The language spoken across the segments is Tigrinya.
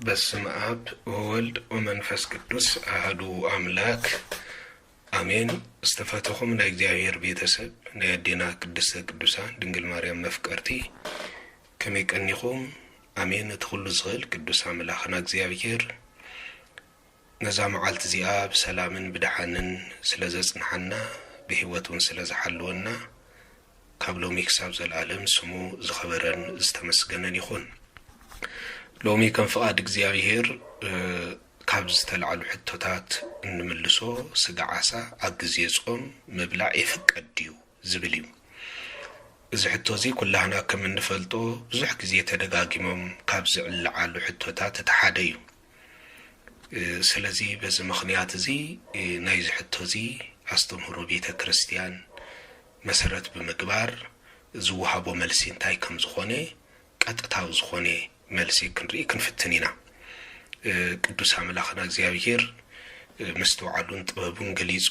በስመ አብ ወወልድ ወመንፈስ ቅዱስ አሐዱ አምላክ አሜን። እስተፈተኹም ናይ እግዚአብሔር ቤተሰብ ናይ አዴና ቅድስተ ቅዱሳን ድንግል ማርያም መፍቀርቲ ከመይ ቀኒኹም አሜን። እትኹሉ ዝኽእል ቅዱስ አምላኽና እግዚአብሔር ነዛ መዓልቲ እዚኣ ብሰላምን ብድሓንን ስለዘጽንሐና ብህይወቱን ስለዝሓልወና ካብ ሎሚ ክሳብ ዘለዓለም ስሙ ዝኸበረን ዝተመስገነን ይኹን። ሎሚ ከም ፍቃድ እግዚአብሔር ካብ ዝተልዓሉ ሕቶታት እንምልሶ ስጋ ዓሳ ኣብ ግዜ ጾም ምብላዕ ይፍቀድ ድዩ ዝብል እዩ። እዚ ሕቶ እዚ ኩላህና ከም እንፈልጦ ብዙሕ ግዜ ተደጋጊሞም ካብ ዝዕልዓሉ ሕቶታት እቲ ሓደ እዩ። ስለዚ በዚ ምኽንያት እዚ ናይዚ ሕቶ እዚ ኣስተምህሮ ቤተ ክርስቲያን መሰረት ብምግባር ዝወሃቦ መልሲ እንታይ ከም ዝኾነ ቀጥታዊ ዝኾነ መልሲ ክንርኢ ክንፍትን ኢና። ቅዱስ አምላኽና እግዚአብሔር ምስተውዓሉን ጥበቡን ገሊጹ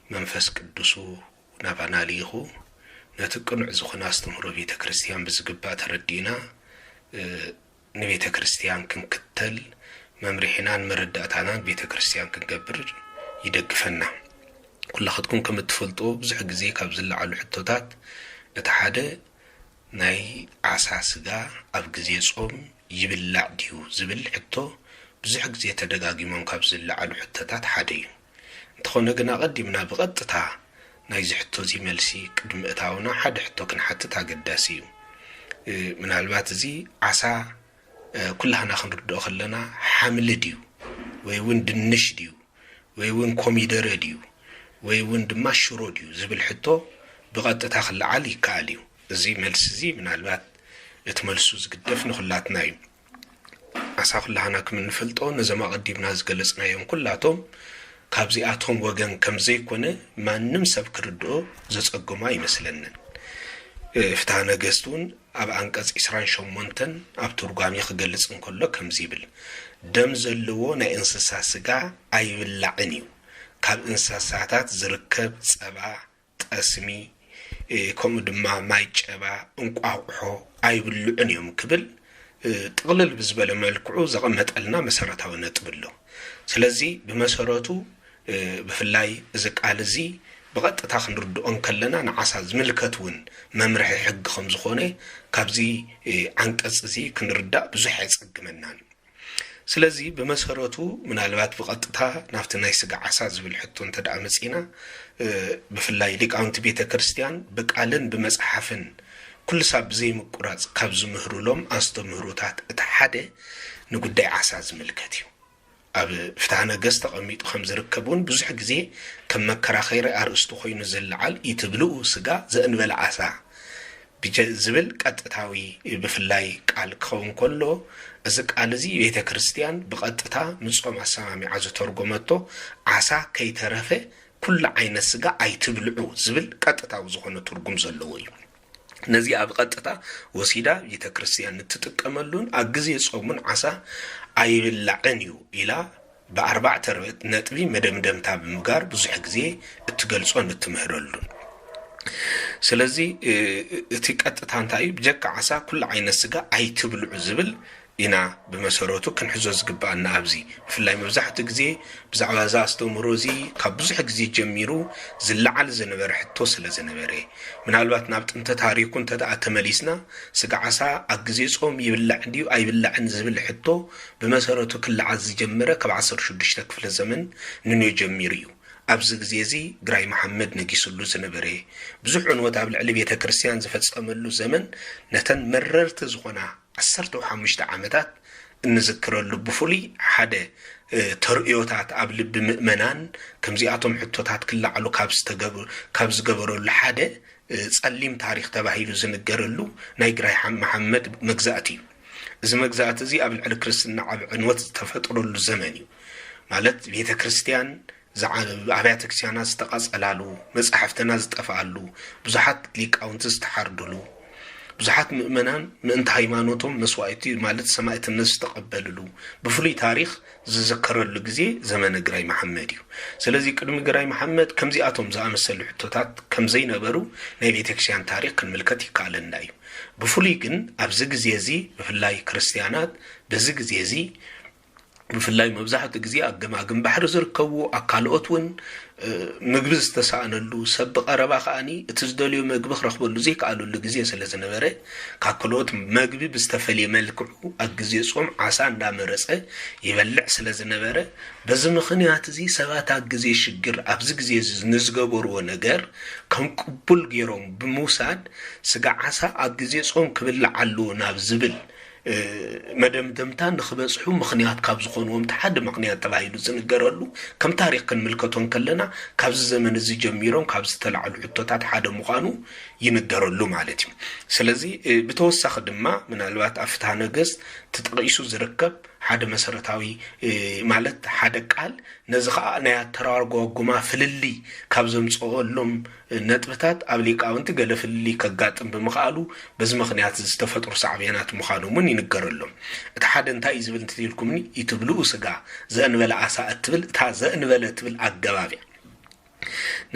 መንፈስ ቅዱሱ ናባና ሊኹ ነቲ ቅኑዕ ዝኾነ ኣስተምህሮ ቤተ ክርስቲያን ብዝግባእ ተረዲእና ንቤተ ክርስቲያን ክንክተል መምርሒናን መረዳእታናን ቤተ ክርስቲያን ክንገብር ይደግፈና። ኩላኽትኩም ከም እትፈልጦ ብዙሕ ግዜ ካብ ዝለዓሉ ሕቶታት እቲ ሓደ ናይ ዓሳ ስጋ ኣብ ግዜ ጾም ይብላዕ ድዩ ዝብል ሕቶ ብዙሕ ግዜ ተደጋጊሞም ካብ ዝለዓሉ ሕቶታት ሓደ እዩ። እንተኾነ ግን ቀዲምና ብቐጥታ ናይዚ ሕቶ እዚ መልሲ ቅድሚ እታውና ሓደ ሕቶ ክንሓትት ኣገዳሲ እዩ። ምናልባት እዚ ዓሳ ኩላህና ክንርድኦ ከለና ሓምሊ ድዩ ወይ እውን ድንሽ ድዩ ወይ እውን ኮሚደረ ድዩ ወይ እውን ድማ ሽሮ ድዩ ዝብል ሕቶ ብቐጥታ ክለዓል ይከኣል እዩ። እዚ መልሲ እዚ ምናልባት እቲ መልሱ ዝግደፍ ንኹላትና እዩ። ዓሳ ኩላህና ከም እንፈልጦ ነዞም ቀዲምና ዝገለጽናዮም ኩላቶም ካብዚኣቶም ወገን ከም ዘይኮነ ማንም ሰብ ክርድኦ ዘጸግሞ ኣይመስለንን። ፍትሐ ነገሥት እውን ኣብ አንቀጽ 28 ኣብ ትርጓሜ ክገልጽ እንከሎ ከምዚ ይብል፣ ደም ዘለዎ ናይ እንስሳ ስጋ ኣይብላዕን እዩ፣ ካብ እንስሳታት ዝርከብ ጸባ፣ ጠስሚ ከምኡ ድማ ማይ ጨባ፣ እንቋቁሖ ኣይብልዑን እዮም ክብል ጥቕልል ብዝበለ መልክዑ ዘቐመጠልና መሰረታዊ ነጥብ ኣሎ። ስለዚ ብመሰረቱ ብፍላይ እዚ ቃል እዚ ብቐጥታ ክንርድኦን ከለና ንዓሳ ዝምልከት እውን መምርሒ ሕጊ ከም ዝኾነ ካብዚ አንቀጽ እዚ ክንርዳእ ብዙሕ የጸግመናን። ስለዚ ብመሰረቱ ምናልባት ብቐጥታ ናብቲ ናይ ስጋ ዓሳ ዝብል ሕቶ እንተደኣ መጺና ብፍላይ ሊቃውንቲ ቤተ ክርስቲያን ብቃልን ብመጽሓፍን ኩሉ ሳብ ብዘይምቁራጽ ካብ ዝምህሩሎም ኣስተምህሮታት እቲ ሓደ ንጉዳይ ዓሳ ዝምልከት እዩ። ኣብ ፍትሐ ነገሥት ተቐሚጡ ከም ዝርከብ እውን ብዙሕ ግዜ ከም መከራኸሪ ኣርእስቱ ኮይኑ ዝለዓል ኢትብልዑ ስጋ ዘእንበለ ዓሳ ዝብል ቀጥታዊ ብፍላይ ቃል ክኸውን ከሎ እዚ ቃል እዚ ቤተ ክርስቲያን ብቐጥታ ምጾም ኣሰማሚዓ ዝተርጎመቶ ዓሳ ከይተረፈ ኩሉ ዓይነት ስጋ ኣይትብልዑ ዝብል ቀጥታዊ ዝኾነ ትርጉም ዘለዎ እዩ። ነዚ ኣብ ቀጥታ ወሲዳ ቤተ ክርስቲያን እትጥቀመሉን ኣብ ግዜ ጾሙን ዓሳ ኣይብላዕን እዩ ኢላ ብኣርባዕተ ነጥቢ መደምደምታ ብምጋር ብዙሕ ግዜ እትገልጾን እትምህረሉን። ስለዚ እቲ ቀጥታ እንታይ እዩ? ብጀካ ዓሳ ኩሉ ዓይነት ስጋ ኣይትብልዑ ዝብል ኢና ብመሰረቱ ክንሕዞ ዝግባአና። ኣብዚ ብፍላይ መብዛሕትኡ ግዜ ብዛዕባ እዛ ኣስተምህሮ እዚ ካብ ብዙሕ ግዜ ጀሚሩ ዝለዓል ዝነበረ ሕቶ ስለ ዝነበረ ምናልባት ናብ ጥንተ ታሪኩ እንተደኣ ተመሊስና ስጋ ዓሳ ኣብ ግዜ ጾም ይብላዕ ድዩ ኣይብላዕን ዝብል ሕቶ ብመሰረቱ ክለዓል ዝጀመረ ካብ 16 ክፍለ ዘመን ንንዮ ጀሚሩ እዩ። ኣብዚ ግዜ እዚ ግራይ መሐመድ ነጊስሉ ዝነበረ ብዙሕ ዕንወት ኣብ ልዕሊ ቤተ ክርስቲያን ዝፈጸመሉ ዘመን ነተን መረርቲ ዝኾና 15 ዓመታት እንዝክረሉ ብፍሉይ ሓደ ተርእዮታት ኣብ ልቢ ምእመናን ከምዚኣቶም ሕቶታት ክለዓሉ ካብ ዝገበረሉ ሓደ ጸሊም ታሪክ ተባሂሉ ዝንገረሉ ናይ ግራይ መሐመድ መግዛእቲ እዩ። እዚ መግዛእቲ እዚ ኣብ ልዕሊ ክርስትና ዓብ ዕንወት ዝተፈጥረሉ ዘመን እዩ። ማለት ቤተ ክርስቲያን ኣብያተ ክርስቲያናት ዝተቃጸላሉ፣ መጽሓፍትና ዝጠፍኣሉ፣ ብዙሓት ሊቃውንቲ ዝተሓርድሉ፣ ብዙሓት ምእመናን ምእንቲ ሃይማኖቶም መስዋዕቲ ማለት ሰማዕትነት ዝተቐበልሉ ብፍሉይ ታሪክ ዝዝከረሉ ግዜ ዘመነ ግራይ መሐመድ እዩ። ስለዚ ቅድሚ ግራይ መሐመድ ከምዚኣቶም ዝኣመሰሉ ሕቶታት ከም ዘይነበሩ ናይ ቤተ ክርስቲያን ታሪክ ክንምልከት ይከኣለና እዩ። بفلي ግን ኣብዚ ግዜ እዚ ብፍላይ ክርስቲያናት በዚ ግዜ እዚ ብፍላይ መብዛሕትኡ ግዜ ኣገማግም ባሕሪ ዝርከቡ ኣካልኦት ውን ምግቢ ዝተሳኣነሉ ሰብ ቀረባ ኸኣኒ እቲ ዝደልዩ ምግቢ ክረኽበሉ ዘይከኣለሉ ግዜ ስለ ዝነበረ ካክልኦት ምግቢ ብዝተፈልየ መልክዑ ኣብ ግዜ ጾም ዓሳ እንዳመረፀ ይበልዕ ስለ ዝነበረ በዚ ምኽንያት እዚ ሰባት ኣብ ግዜ ሽግር ኣብዚ ግዜ ንዝገበርዎ ነገር ከም ቅቡል ገይሮም ብምውሳድ ስጋ ዓሳ ኣብ ግዜ ጾም ክብላዕ ኣለዎ ናብ ዝብል መደምደምታ ንኽበጽሑ ምኽንያት ካብ ዝኾንዎም ሓደ ምኽንያት ተባሂሉ ዝንገረሉ ከም ታሪክ ክንምልከቶም ከለና ካብዚ ዘመን እዚ ጀሚሮም ካብ ዝተላዕሉ ሕቶታት ሓደ ምዃኑ ይንገረሉ ማለት እዩ ስለዚ ብተወሳኺ ድማ ምናልባት ኣብ ፍትሐ ነገሥት ተጠቂሱ ዝርከብ ሓደ መሰረታዊ ማለት ሓደ ቃል ነዚ ከዓ ናይ ኣተራርጎማ ፍልሊ ካብ ዘምጽኦሎም ነጥብታት ኣብ ሊቃውንቲ ገለ ፍልሊ ከጋጥም ብምኽኣሉ በዚ ምኽንያት ዝተፈጥሩ ሳዕብያናት ምዃኖምን ይንገረሎም እቲ ሓደ እንታይ እዩ ዝብል እንትልኩምኒ ይትብልኡ ስጋ ዘእንበለ ዓሳ እትብል እታ ዘእንበለ ትብል ኣገባብያ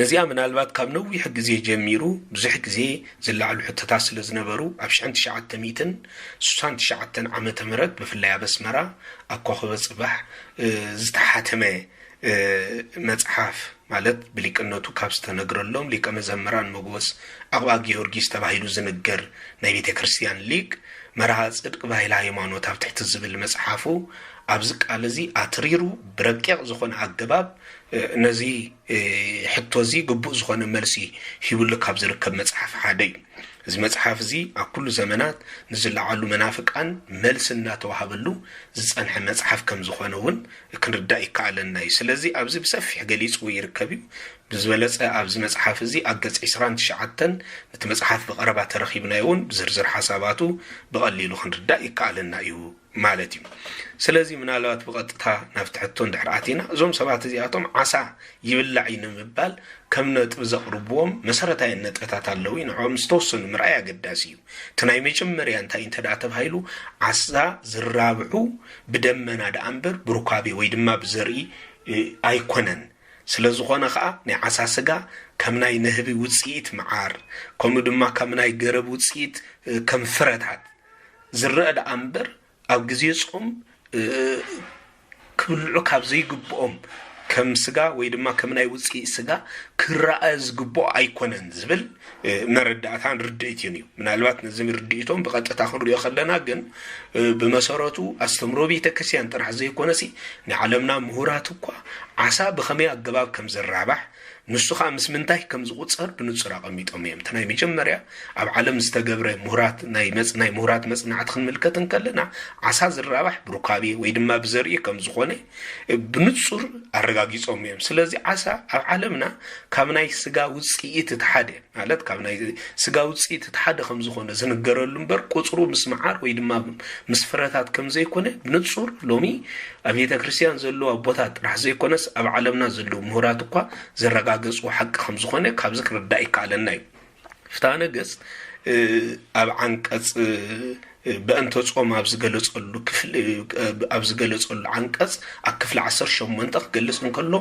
ነዚያ ምናልባት ካብ ነዊሕ ግዜ ጀሚሩ ብዙሕ ግዜ ዝለዓሉ ሕቶታት ስለ ዝነበሩ ኣብ 1969 ዓመተ ምህረት ብፍላይ ኣብ ኣስመራ ኣብ ኮኸበ ጽባሕ ዝተሓተመ መጽሓፍ ማለት ብሊቅነቱ ካብ ዝተነግረሎም ሊቀ መዘምራን መጎስ ኣቕባ ጊዮርጊስ ተባሂሉ ዝንገር ናይ ቤተ ክርስቲያን ሊቅ መርሃ ጽድቅ ባህላ ሃይማኖት ኣብ ትሕቲ ዝብል መጽሓፉ ኣብዚ ቃል እዚ ኣትሪሩ ብረቂቕ ዝኾነ ኣገባብ ነዚ ሕቶዚ ግቡእ ዝኾነ መልሲ ሂቡሉ ካብ ዝርከብ መጽሓፍ ሓደ እዩ እዚ መጽሓፍ እዚ ኣብ ኩሉ ዘመናት ንዝለዓሉ መናፍቃን መልሲ እናተዋሃበሉ ዝጸንሐ መጽሓፍ ከም ዝኾነ እውን ክንርዳእ ይከኣለና እዩ ስለዚ ኣብዚ ብሰፊሕ ገሊጹ ይርከብ እዩ ብዝበለጸ ኣብዚ መጽሓፍ እዚ ኣብ ገጽ 29 ነቲ መጽሓፍ ብቐረባ ተረኺብናዮ እውን ብዝርዝር ሓሳባቱ ብቐሊሉ ክንርዳእ ይከኣለና እዩ ማለት እዩ ስለዚ ምናልባት ብቐጥታ ናብቲ ሕቶ እንድሕር ኣቲና እዞም ሰባት እዚኣቶም ዓሳ ይብላዕ ንምባል ከም ነጥብ ዘቕርብዎም መሰረታዊ ነጥብታት ኣለዉ ንዖም ዝተወሰኑ ምርኣይ ኣገዳሲ እዩ እቲ ናይ መጀመርያ እንታይ እንተዳ ተባሂሉ ዓሳ ዝራብሑ ብደመና ዳ እምበር ብሩካቤ ወይ ድማ ብዘርኢ ኣይኮነን ስለ ዝኾነ ከዓ ናይ ዓሳ ስጋ ከም ናይ ንህቢ ውፅኢት መዓር ከምኡ ድማ ከም ናይ ገረብ ውፅኢት ከም ፍረታት ዝረአ ዳ እምበር ኣብ ግዜ ጾም ክብልዑ ካብ ዘይግብኦም ከም ስጋ ወይ ድማ ከም ናይ ውፅኢት ስጋ ክረአ ዝግብኦ ኣይኮነን ዝብል መረዳእታን ርድኢትን እዩ ምናልባት ነዚ ርድኢቶም ብቐጥታ ክንሪኦ ከለና ግን ብመሰረቱ ኣስተምሮ ቤተ ክርስቲያን ጥራሕ ዘይኮነሲ ናይ ዓለምና ምሁራት እኳ ዓሳ ብኸመይ ኣገባብ ከም ዝራባሕ ንሱ ከዓ ምስ ምንታይ ከም ዝቁፀር ብንጹር ኣቐሚጦም እዮም ናይ መጀመርያ ኣብ ዓለም ዝተገብረ ምሁራት ናይ ምሁራት መጽናዕቲ ክንምልከት ከለና ዓሳ ዝራባሕ ብሩካቤ ወይ ድማ ብዘርኢ ከም ዝኾነ ብንጹር ኣረጋጊጾም እዮም ስለዚ ዓሳ ኣብ ዓለምና ካብ ናይ ስጋ ውፅኢት ተሓደ ማለት ካብ ናይ ስጋ ውፅኢት ተሓደ ከም ዝኾነ ዝንገረሉ እምበር ቁጽሩ ምስ መዓር ወይ ድማ ምስ ፍረታት ከም ዘይኮነ ብንጹር ሎሚ ኣብ ቤተ ክርስቲያን ዘሎ ኣቦታት ጥራሕ ዘይኮነስ ኣብ ዓለምና ዘሎ ምሁራት እኳ ዘረጋገጹ ሓቂ ከም ዝኾነ ካብ ዝክርዳእ ይከኣለና እዩ ፍትሐ ነገሥት ኣብ ዓንቀጽ በእንተ ጾም ኣብ ዝገለጸሉ ክፍል ኣብ ዝገለጸሉ ዓንቀጽ ኣብ ክፍሊ 18 ክገልጽ እንከሎ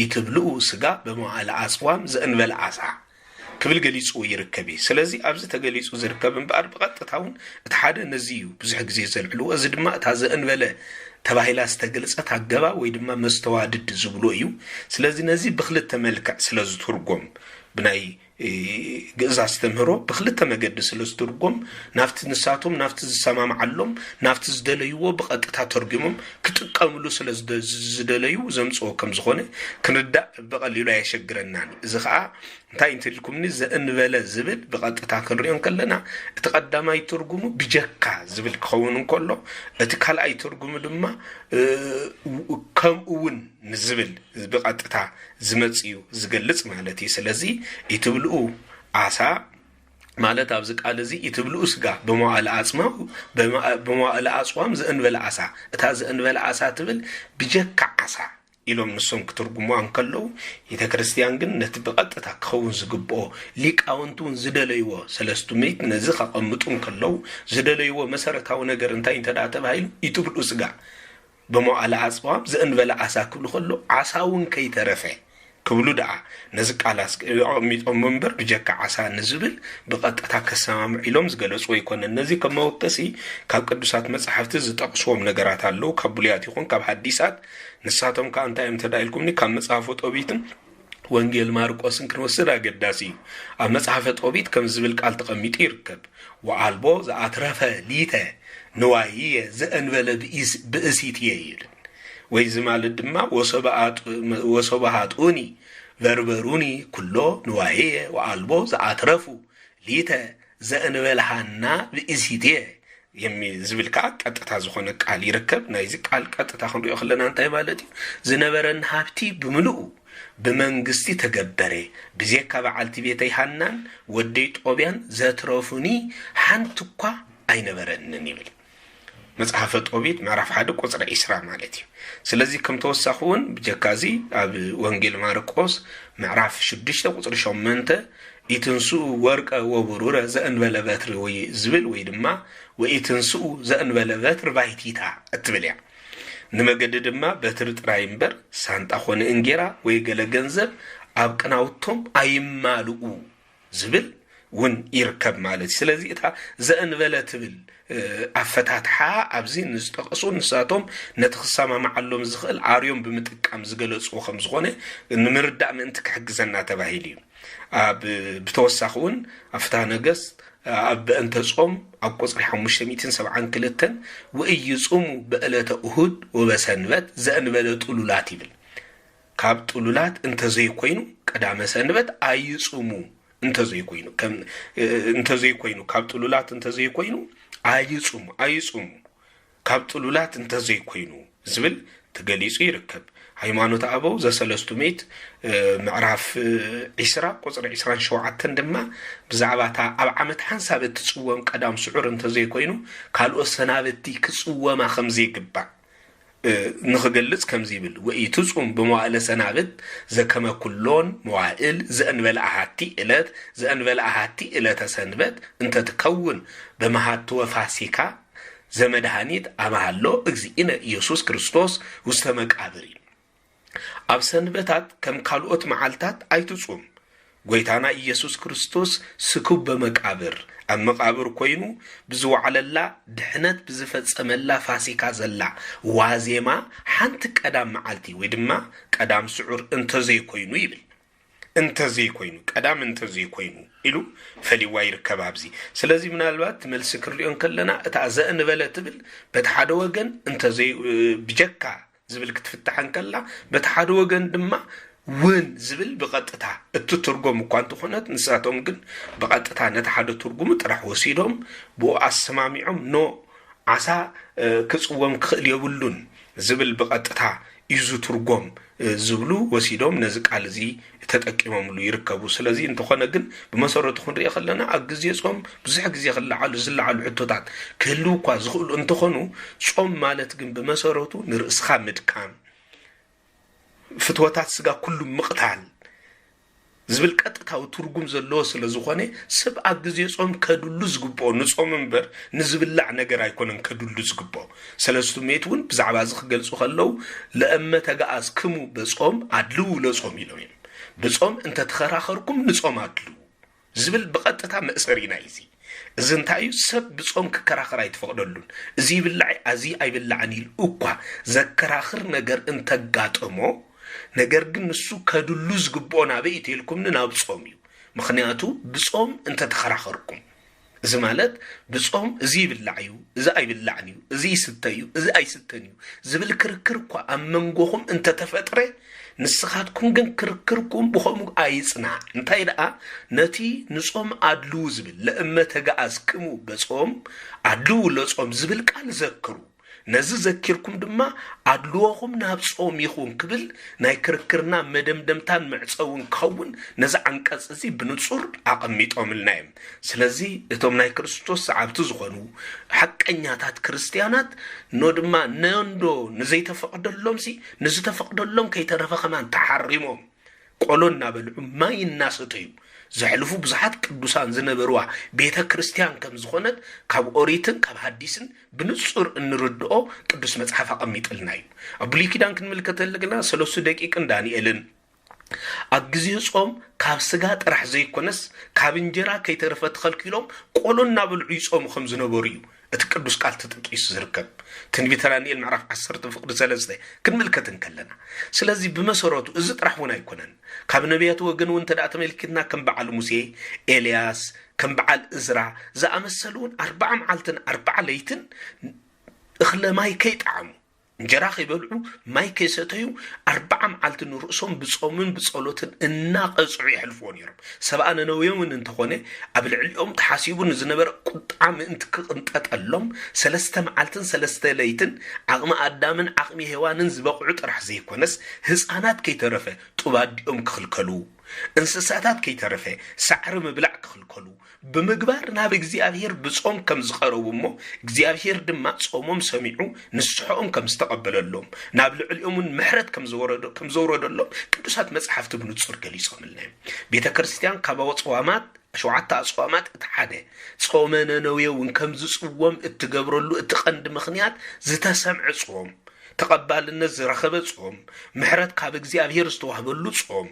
ይትብልኡ ስጋ በመዋዕለ ኣጽዋም ዘእንበለ ዓሳ ክብል ገሊጹ ይርከብ ስለዚ ኣብዚ ተገሊጹ ዝርከብ እምበር ብቐጥታ እውን እቲ ሓደ ነዚ እዩ ብዙሕ ግዜ ዘልዕልዎ እዚ ድማ እታ ዘእንበለ ተባሂላ ዝተገለጸት ኣገባብ ወይ ድማ መስተዋድድ ዝብሎ እዩ ስለዚ ነዚ ብክልተ መልክዕ ስለ ዝትርጎም ብናይ ግእዝ ኣስተምህሮ ብክልተ መገዲ ስለ ዝትርጎም ናብቲ ንሳቶም ናብቲ ዝሰማምዓሎም ናብቲ ዝደለይዎ ብቐጥታ ተርጉሞም ክጥቀምሉ ስለ ዝደለዩ ዘምጽኦ ከም ዝኾነ ክንርዳእ ብቐሊሉ ኣየሸግረናን እዚ ከዓ እንታይ እንትልኩምኒ ዘእንበለ ዝብል ብቐጥታ ክንሪኦም ከለና እቲ ቀዳማይ ትርጉሙ ብጀካ ዝብል ክኸውን እንከሎ እቲ ካልኣይ ትርጉሙ ድማ ከምኡውን ንዝብል ብቐጥታ ዝመጽዩ ዝገልጽ ማለት እዩ ስለዚ ይትብልኡ ዓሳ ማለት ኣብዚ ቃል እዚ ይትብልኡ ስጋ በመዋዕለ ኣጽማው በመዋዕለ ኣጽዋም ዘእንበለ ዓሳ እታ ዘእንበለ ዓሳ ትብል ብጀካ ዓሳ ኢሎም ንሶም ክትርጉሙ እንከለው ቤተ ክርስቲያን ግን ነቲ ብቐጥታ ክኸውን ዝግብኦ ሊቃውንቱን ዝደለይዎ ሰለስቱ ምዕት ነዚ ከቐምጡ እንከለው ዝደለይዎ መሰረታዊ ነገር እንታይ እንተዳ ተባሂሉ ይትብልኡ ስጋ በመዋዕለ ኣጽዋም ዘእንበለ ዓሳ ክብሉ ከሎ ዓሳውን ከይተረፈ كبلو دعا نزقالاس ميطوم منبر بجك عسى نزبل بقطتا كسمام علوم زغلص ويكون النزي كموتسي كاب قدسات مصحفت زطقسوم ነገራት አሉ ከብሉያት ይሁን ካብ ሐዲሳት ንሳቶም ካንታ የምተዳይልኩምኒ ካብ መጽሐፈ ጦቢትን ወንጌል ማርቆስን ክንወስድ አገዳሲ ኣብ መጽሐፈ ጦቢት ከም ዝብል ቃል ተቀሚጥ ይርከብ ወአልቦ ዘአትረፈ ሊተ ንዋይ ዘእንበለ ብእሲት ይይል ወይ ዝማለት ድማ ወሰባሃጡኒ በርበሩኒ ኩሎ ንዋይ ወአልቦ ዘአትረፉ ሊተ ዘእንበለሃና ብእሲት የሚዝብል ቀጥታ ዝኾነ ቃል ይርከብ ናይዚ ቃል ቀጥታ ክንሪኦ خلنا እንታይ ማለት እዩ ዝነበረን ሀብቲ ብምሉኡ በመንግስቲ ተገበረ በዚካ በዓልቲ ቤተይ ሃናን ወደይ ጦቢያን ዘትረፉኒ ሓንትኳ አይነበረንን ይብል መጽሐፈ ጦቢት ምዕራፍ 1 ቁጥር 20 ማለት እዩ ስለዚህ ከም ተወሳኹን በጀካዚ ኣብ ወንጌል ማርቆስ ምዕራፍ 6 ቁጥር 8 ኢትንሱ ወርቀ ወብሩረ ዘእንበለ በትር ወይ ዝብል ወይ ድማ ወኢትንሱ ዘእንበለ በትር ባይቲታ እትብልያ ንመገደ ድማ በትር ጥራይ እምበር ሳንጣ ኾነ እንጌራ ወይ ገለ ገንዘብ ኣብ ቅናውቶም አይማሉኡ ዝብል ውን ይርከብ ማለት ስለዚህ እታ ዘእንበለ ትብል አፈታትሓ ኣብዚ ንዝጠቀሱ ንሳቶም ነተخصማ ማዓሎም ዝኽእል አርዮም ብምጥቃም ዝገለጹ ከም ዝኾነ ንምርዳእ ምንት ክሕግዘና ተባሂሉ ኣብ ብተወሳኹን ኣፍታ ነገስት ኣብ እንተ ጾም ኣብ ቁጽሪ 572 ወይጹሙ በእለተ እሁድ ወበሰንበት ዘእንበለ ጥሉላት ይብል ካብ ጥሉላት እንተ ዘይኮይኑ ቀዳመ ሰንበት አይጹሙ እንተ ዘይኮይኑ ከም እንተ ዘይኮይኑ ካብ ጥሉላት እንተ ዘይኮይኑ አይጹሙ ካብ ጥሉላት እንተ ዘይኮይኑ ዝብል ተገሊጹ ይርከብ ሃይማኖት አበው ዘሰለስቱ ሜት ምዕራፍ 10 ቁጥር 27 ድማ ብዛዕባታ ኣብ ዓመት ሓንሳብ እትጽወም ቀዳም ስዑር እንተ ዘይኮይኑ ካልኦ ሰናበቲ ክጽወማ ከም ዘይግባ ንኽገልጽ ከም ዝብል ወኢትጹም በመዋዕለ ሰናበት ዘከመ ኩሎን መዋዕል ዘእንበለ አሃቲ ዕለተ ሰንበት እንተ ትከውን በመሃት ወፋሲካ ዘመድኃኒት አማሃሎ እግዚእነ ኢየሱስ ክርስቶስ ውስተ መቃብር ኣብ ሰንበታት ከም ካልኦት መዓልታት አይትጹም ጎይታና ኢየሱስ ክርስቶስ ስኩብ በመቃብር ኣብ መቃብር ኮይኑ ብዝወዓለላ ድሕነት ብዝፈጸመላ ፋሲካ ዘላ ዋዜማ ሓንቲ ቀዳም መዓልቲ ወይ ድማ ቀዳም ስዑር እንተ ዘይኮይኑ ይብል እንተ ዘይኮይኑ ቀዳም እንተ ዘይኮይኑ ኢሉ ፈሊዋ ይርከብ ኣብዚ ስለዚህ ምናልባት መልስ ክርዮን ከለና እታ ዘእንበለ ትብል በተሓደ ወገን እንተ ዘይ ብጀካ ዝብል ክትፍታሐን ከላ በተሓደ ወገን ድማ ውን ዝብል በቀጥታ እትትርጎም እንኳን ተኾነት ንሳቶም ግን በቀጥታ ነተሓደ ትርጉም ጥራሕ ወሲዶም በአስማሚዖም ኖ ዓሳ ክጽወም ክእል የብሉን ዝብል በቀጥታ ይዙ ትርጎም ዝብሉ ወሲዶም ነዚ ቃል እዚ ተጠቂሞምሉ ይርከቡ ስለዚህ እንተኾነ ግን በመሰረቱ ክንሪኦ ከለና ኣብ ግዜ ጾም ብዙሕ ግዜ ክልዓሉ ዝልዓሉ ሕቶታት ክህሉ እኳ ዝኽእሉ እንተኾኑ ጾም ማለት ግን በመሰረቱ ንርእስኻ ምድካም ፍትወታት ስጋ ኩሉ ምቕታል ዝብል ቀጥታው ትርጉም ዘለዎ ስለ ዝኾነ ሰብ ኣብ ግዜ ጾም ከድሉ ዝግብኦ ንጾም እምበር ንዝብላዕ ነገር ኣይኮነን ከድሉ ዝግብኦ ሰለስቱ ሜት እውን ብዛዕባ ዝኽገልጹ ከለው ለእመ ተጋኣዝክሙ በጾም ኣድልው ለጾም ኢሎም በጾም እንተ ተኸራኸርኩም ንጾም ኣድልው ዝብል በቀጥታ መእሰሪና እዚ እንታይ ሰብ በጾም ክከራኸር ኣይተፈቅደሉን እዚ ይብላዕ እዚ ኣይብላዕን ኢል እኳ ዘከራኽር ነገር እንተጋጠሞ ነገር ግን እሱ ከድሉ ዝግብኦና በኢትልኩም ናብ ጾም እዩ ምክንያቱ በጾም እንተ ተኸራኸርኩም እዚ ማለት በጾም እዚ ይብላዕዩ እዚ ኣይብላዕን እዩ እዚ ይስተዩ እዚ ኣይስተን እዩ ዝብል ክርክር እኳ ኣብ መንጎኹም እንተ ተፈጥረ ንስኻትኩም ግን ክርክርኩም ብኸምኡ ኣይጽና እንታይ ደኣ ነቲ ንጾም ኣድልው ዝብል ለእመ ተጋኣዝክሙ በጾም ኣድልው ለጾም ዝብል ቃል ዘክሩ ነዚ ዘኪርኩም ድማ ኣድልዎኹም ናብ ጾም ይኹን ክብል ናይ ክርክርና መደምደምታን መዕፀውን ክኸውን ነዚ ዓንቀጽ እዚ ብንጹር ኣቐሚጦምልና እዮም ስለዚ እቶም ናይ ክርስቶስ ሰዓብቲ ዝኾኑ ሓቀኛታት ክርስቲያናት ኖ ድማ ነንዶ ንዘይተፈቅደሎም ንዝተፈቅደሎም ከይተረፈ ኸማን ተሓሪሞም ቆሎ እናበልዑ ማይ እናሰተዩ ዘሕልፉ ብዙሓት ቅዱሳን ዝነበሩዋ ቤተ ክርስቲያን ከም ዝኾነት ካብ ኦሪትን ካብ ሐዲስን ብንጹር እንርድኦ ቅዱስ መጽሓፍ ኣቐሚጥልና እዩ ኣብ ብሉይ ኪዳን ክንምልከት ኣለና 3 ደቂቅን ዳንኤልን أجزي صوم كاب سجا طرح زي كونس كاب انجرا كي ترفت خلقيلهم قولنا بالعيس صوم خمس نبوريو اتقدس قال تطقيس زركب تنبيت راني المعرف 10 فقد 3 كنملكت كلنا سلازي بمسرته از طرحونا يكونن كاب نبيات وغن وانت دات ملكتنا كم بعل موسى إلياس كم بعل إزرا زامسلون 4 معلتن 4 ليتن اخلا ماي كي طعمو እንጀራ ይበልዑ ማይ ከሰተዩ 4 መዓልት ንርእሶም ብጾምን ብጸሎትን እናቀጽዑ ይሕልፉን ይሮም ሰብኣነ ነውየውን እንተኾነ ኣብ ልዕሊኦም ተሓሲቡን ዝነበረ ቁጣም እንትቅንጠጠሎም 3 መዓልትን 3 ለይትን ዓቕሚ ኣዳምን ዓቕሚ ሔዋንን ዝበቕዑ ጥራሕ ዘይኮነስ ህፃናት ከይተረፈ ጡባዲኦም ክኽልከሉ እንስሳታት ከይተረፈ ሳዕሪ ምብላዕ ክኽልከሉ بمقبار ناب እግዚአብሔር بصوم كم زقربوا مو እግዚአብሔር ድማ ጾሞም ሰሚዑ ንስሖም كم استقبللهم ناب العليومن محرت كم زوردلهم ቅዱሳት መጽሐፍት ብንጹር ገሊጾምልና ቤተ ክርስቲያን ካባው ጾማት شوعتا أصوامات اتحاده صومنا نويون كم زصوم اتقبرلو اتقند مخنيات زتا سمع صوم تقبل الناس رخبت صوم محرت كاب እግዚአብሔር استوهبلو صوم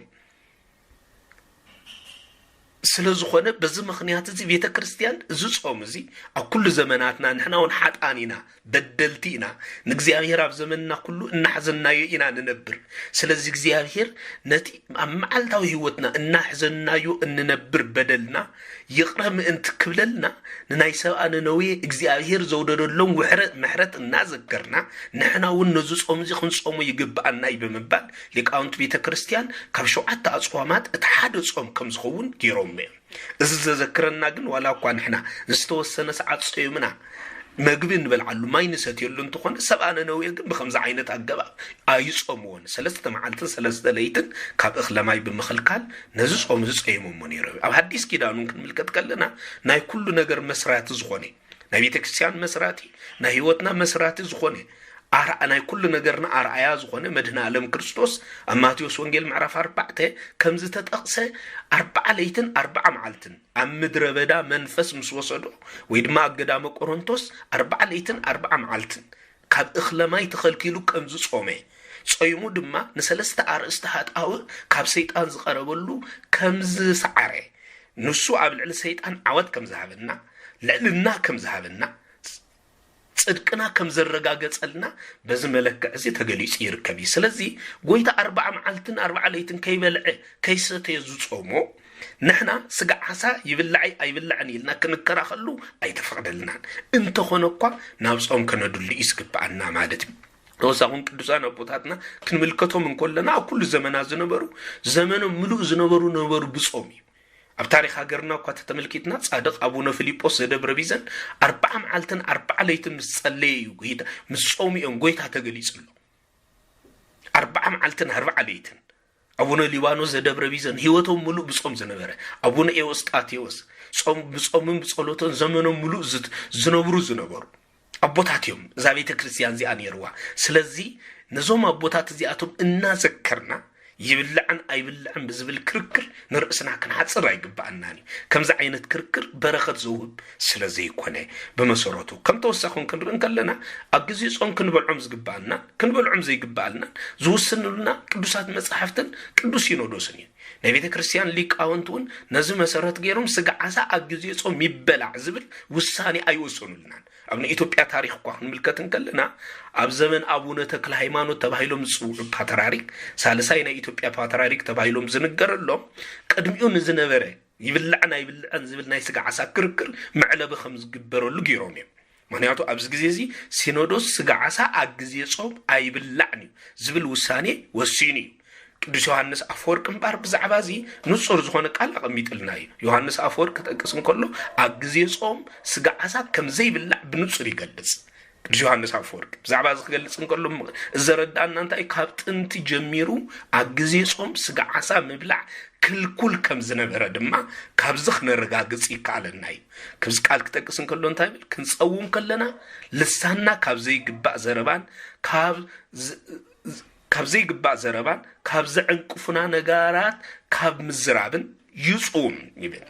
سلازخونه بزي مخنيات زي بيتا كريستيان زي صوم زي كل زماناتنا نحنا ونحطانينا بدلتينا نغزيابير اب زماننا كله نحزننا يينا ننبر سلازي غزيابير نتي معلتاو هيوتنا نحزننا يو ننبر بدلنا يقرم انت كبللنا ناي سبانا نوي غزيابير زوددلون محرت نذكرنا نحنا ونزو صوم زي خنصومو يغبانا يبمبال ليقاونت بيتا كريستيان كبشوعتا اصوامات اتحاد صوم كم زخون كيرو إذا ذكرنا جن ولا قان إحنا نستوسنا ساعات صيامنا مجبين بالعلو ما ينسيت يلون تخون سبعنا نويل بخمس عينات عجبا أيصومون 3 معلتن 3 ليتن كاب إخلامي بمخلقال نزوس أو مزوس أيمون منير أو حديث كده ممكن ملكت كلنا ناي كل نجار مسرات زخوني نبي تكسيان مسراتي نهيوتنا مسرات زخوني أنا كل نجارنا أرعيا زخونة مدنا علم كريستوس أما تيوس ونجيل معرف 4 كم زتت أقصى 4 ليتن 4 معلتن أم مدربدا منفس مسوسدو ويدما قدام كورنثوس 4 ليتن 4 معلتن كاب إخلامي تخلكيلو كم زو صومي صيمو دما نسلست أرستهات أو كاب سيطان زقربلو كم سعري نسو عبل على سيطان عود كم ذهبنا لعلنا كم ذهبنا صدقنا كم زرغاغصلنا بزملك ازي تغليص يركبي سلازي غويتا 4 معلتن 4 ليتن كيبلع كيسته يزصومو نحنا سغعسا يبلعي ايبلعني لنا كنكراخلو ايتفقدلنا انت خنقا نابصوم كندل يسكبعنا مالتي روزاون قدوسان ابوتاتنا كنملكتهم من كلنا كل زمنا زنبرو زمن ملو زنبرو بصومي اب تاريخ هاجرنا كنت تملكيتنا صادق ابونا فيليبوس دبر بيزن 4 معلتن 4 ليتن مصليو غيتا مصومي ان غيتا تغليصلو 4 معلتن 4 ليتن ابونا ليوانوس دبر بيزن هيوتهم ملو بصوم زنبره ابونا ايوستاتيوس صوم بصومن بصلوتن زمنهم ملو زنبرو ابوتاتيوم زابيت كريستيان زي انيروا سلازي نزوم ابوتات زياتهم انا ذكرنا يبلعن أيبلعن بزبل كركر نرأسنا كن حصر يقبعناني كم زعينة كركر برخت زوب سلازي كونه بمسورته كم توسخون كنرن كلنا أجزي صون كنبلعم زقبعنا كنبلعم زي قبعنا زوسنلنا قدوسات مصحفتن قدوس ينودوسني نبي كريستيان ليك أونتون نزم مسارات غيرهم سقعسا أجزي صون يبلع زبل وساني أيوسونلنا أبن إثيوبيا تاريخ قهن ملكتن كلنا أب زمن أبونا تكل هيمانو تبايلهم صور باتراريك سالساينا إثيوبيا باتراريك تبايلهم زنقرلهم قدميون زنبره يبلعن زبل ناي سقعسا كركر معلب 5 قبرلو غيرومي معناتو أبز غزيزي سينودوس سقعسا أجزي صوم أيبلعني زبل وساني وسيني ቅዱስ ዮሐንስ አፈወርቅ ምባር ብዛዕባዚ ንጹር ዝኾነ ቃል አቀሚጥልናይ ዮሐንስ አፈወርቅ ተጠቅስን ከሎ አግዜ ጾም ስጋዓሳ ከምዘይብላዕ ብንጹር ይገልጽ ቅዱስ ዮሐንስ አፈወርቅ ብዛዕባዚ ክገልጽን ከሎ ዘረዳና እንታይ ካብ ጥንቲ ጀሚሩ አግዜ ጾም ስጋዓሳ ምብላዕ ክልኩል ከም ዝነበረ ድማ ካብዚ ክነረጋግጽ ይካለናይ ክብዝ ቃል ክጠቅስን ከሎ እንታይ ብል ክንጸውም ከለና ልሳና ካብ ዘይግባእ ዘረባን ካብ ዘይግባእ ዘረባን ካብ ዝዕንቅፉና ነጋራት ካብ ምዝራብን ይጹም ይብል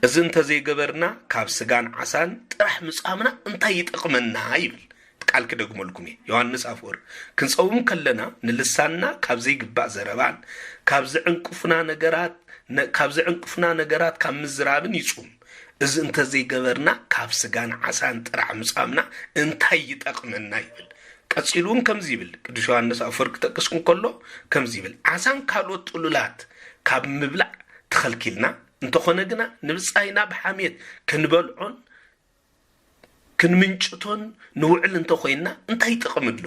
እዝን ተዘይገበርና ካብ ስጋን ዓሳን ጥራሕ ምጻምና እንታይ ይጠቅመና ይብል ቃል ክደግመልኩም ዮሐንስ አፈወርቅ ክንጾም ከለና ንልሳና ካብዚ ግባእ ዘረባን ካብዚ ዕንቅፉና ነገራት ካብ ምዝራብን ይጹም እዚ እንተዘይ ገበርና ካብ ስጋን ዓሳን ጥራዕ ምጻምና እንታይ ይጠቅመና ይብል ቀጽሉን ከምዚ ይብል ቅዱስ ዮሐንስ አፈወርቅ ተቀስኩን ከሎ ከምዚ ይብል ዓሳን ካልኦት ጥሉላት ካብ ምብላዕ ተኸልኪልና እንተኾነ ግና ንብጻይና ብሓሜት ክንበልዖን ክንምንጭቶን ንውዕል እንተኾይና እንታይ ይጠቅምሎ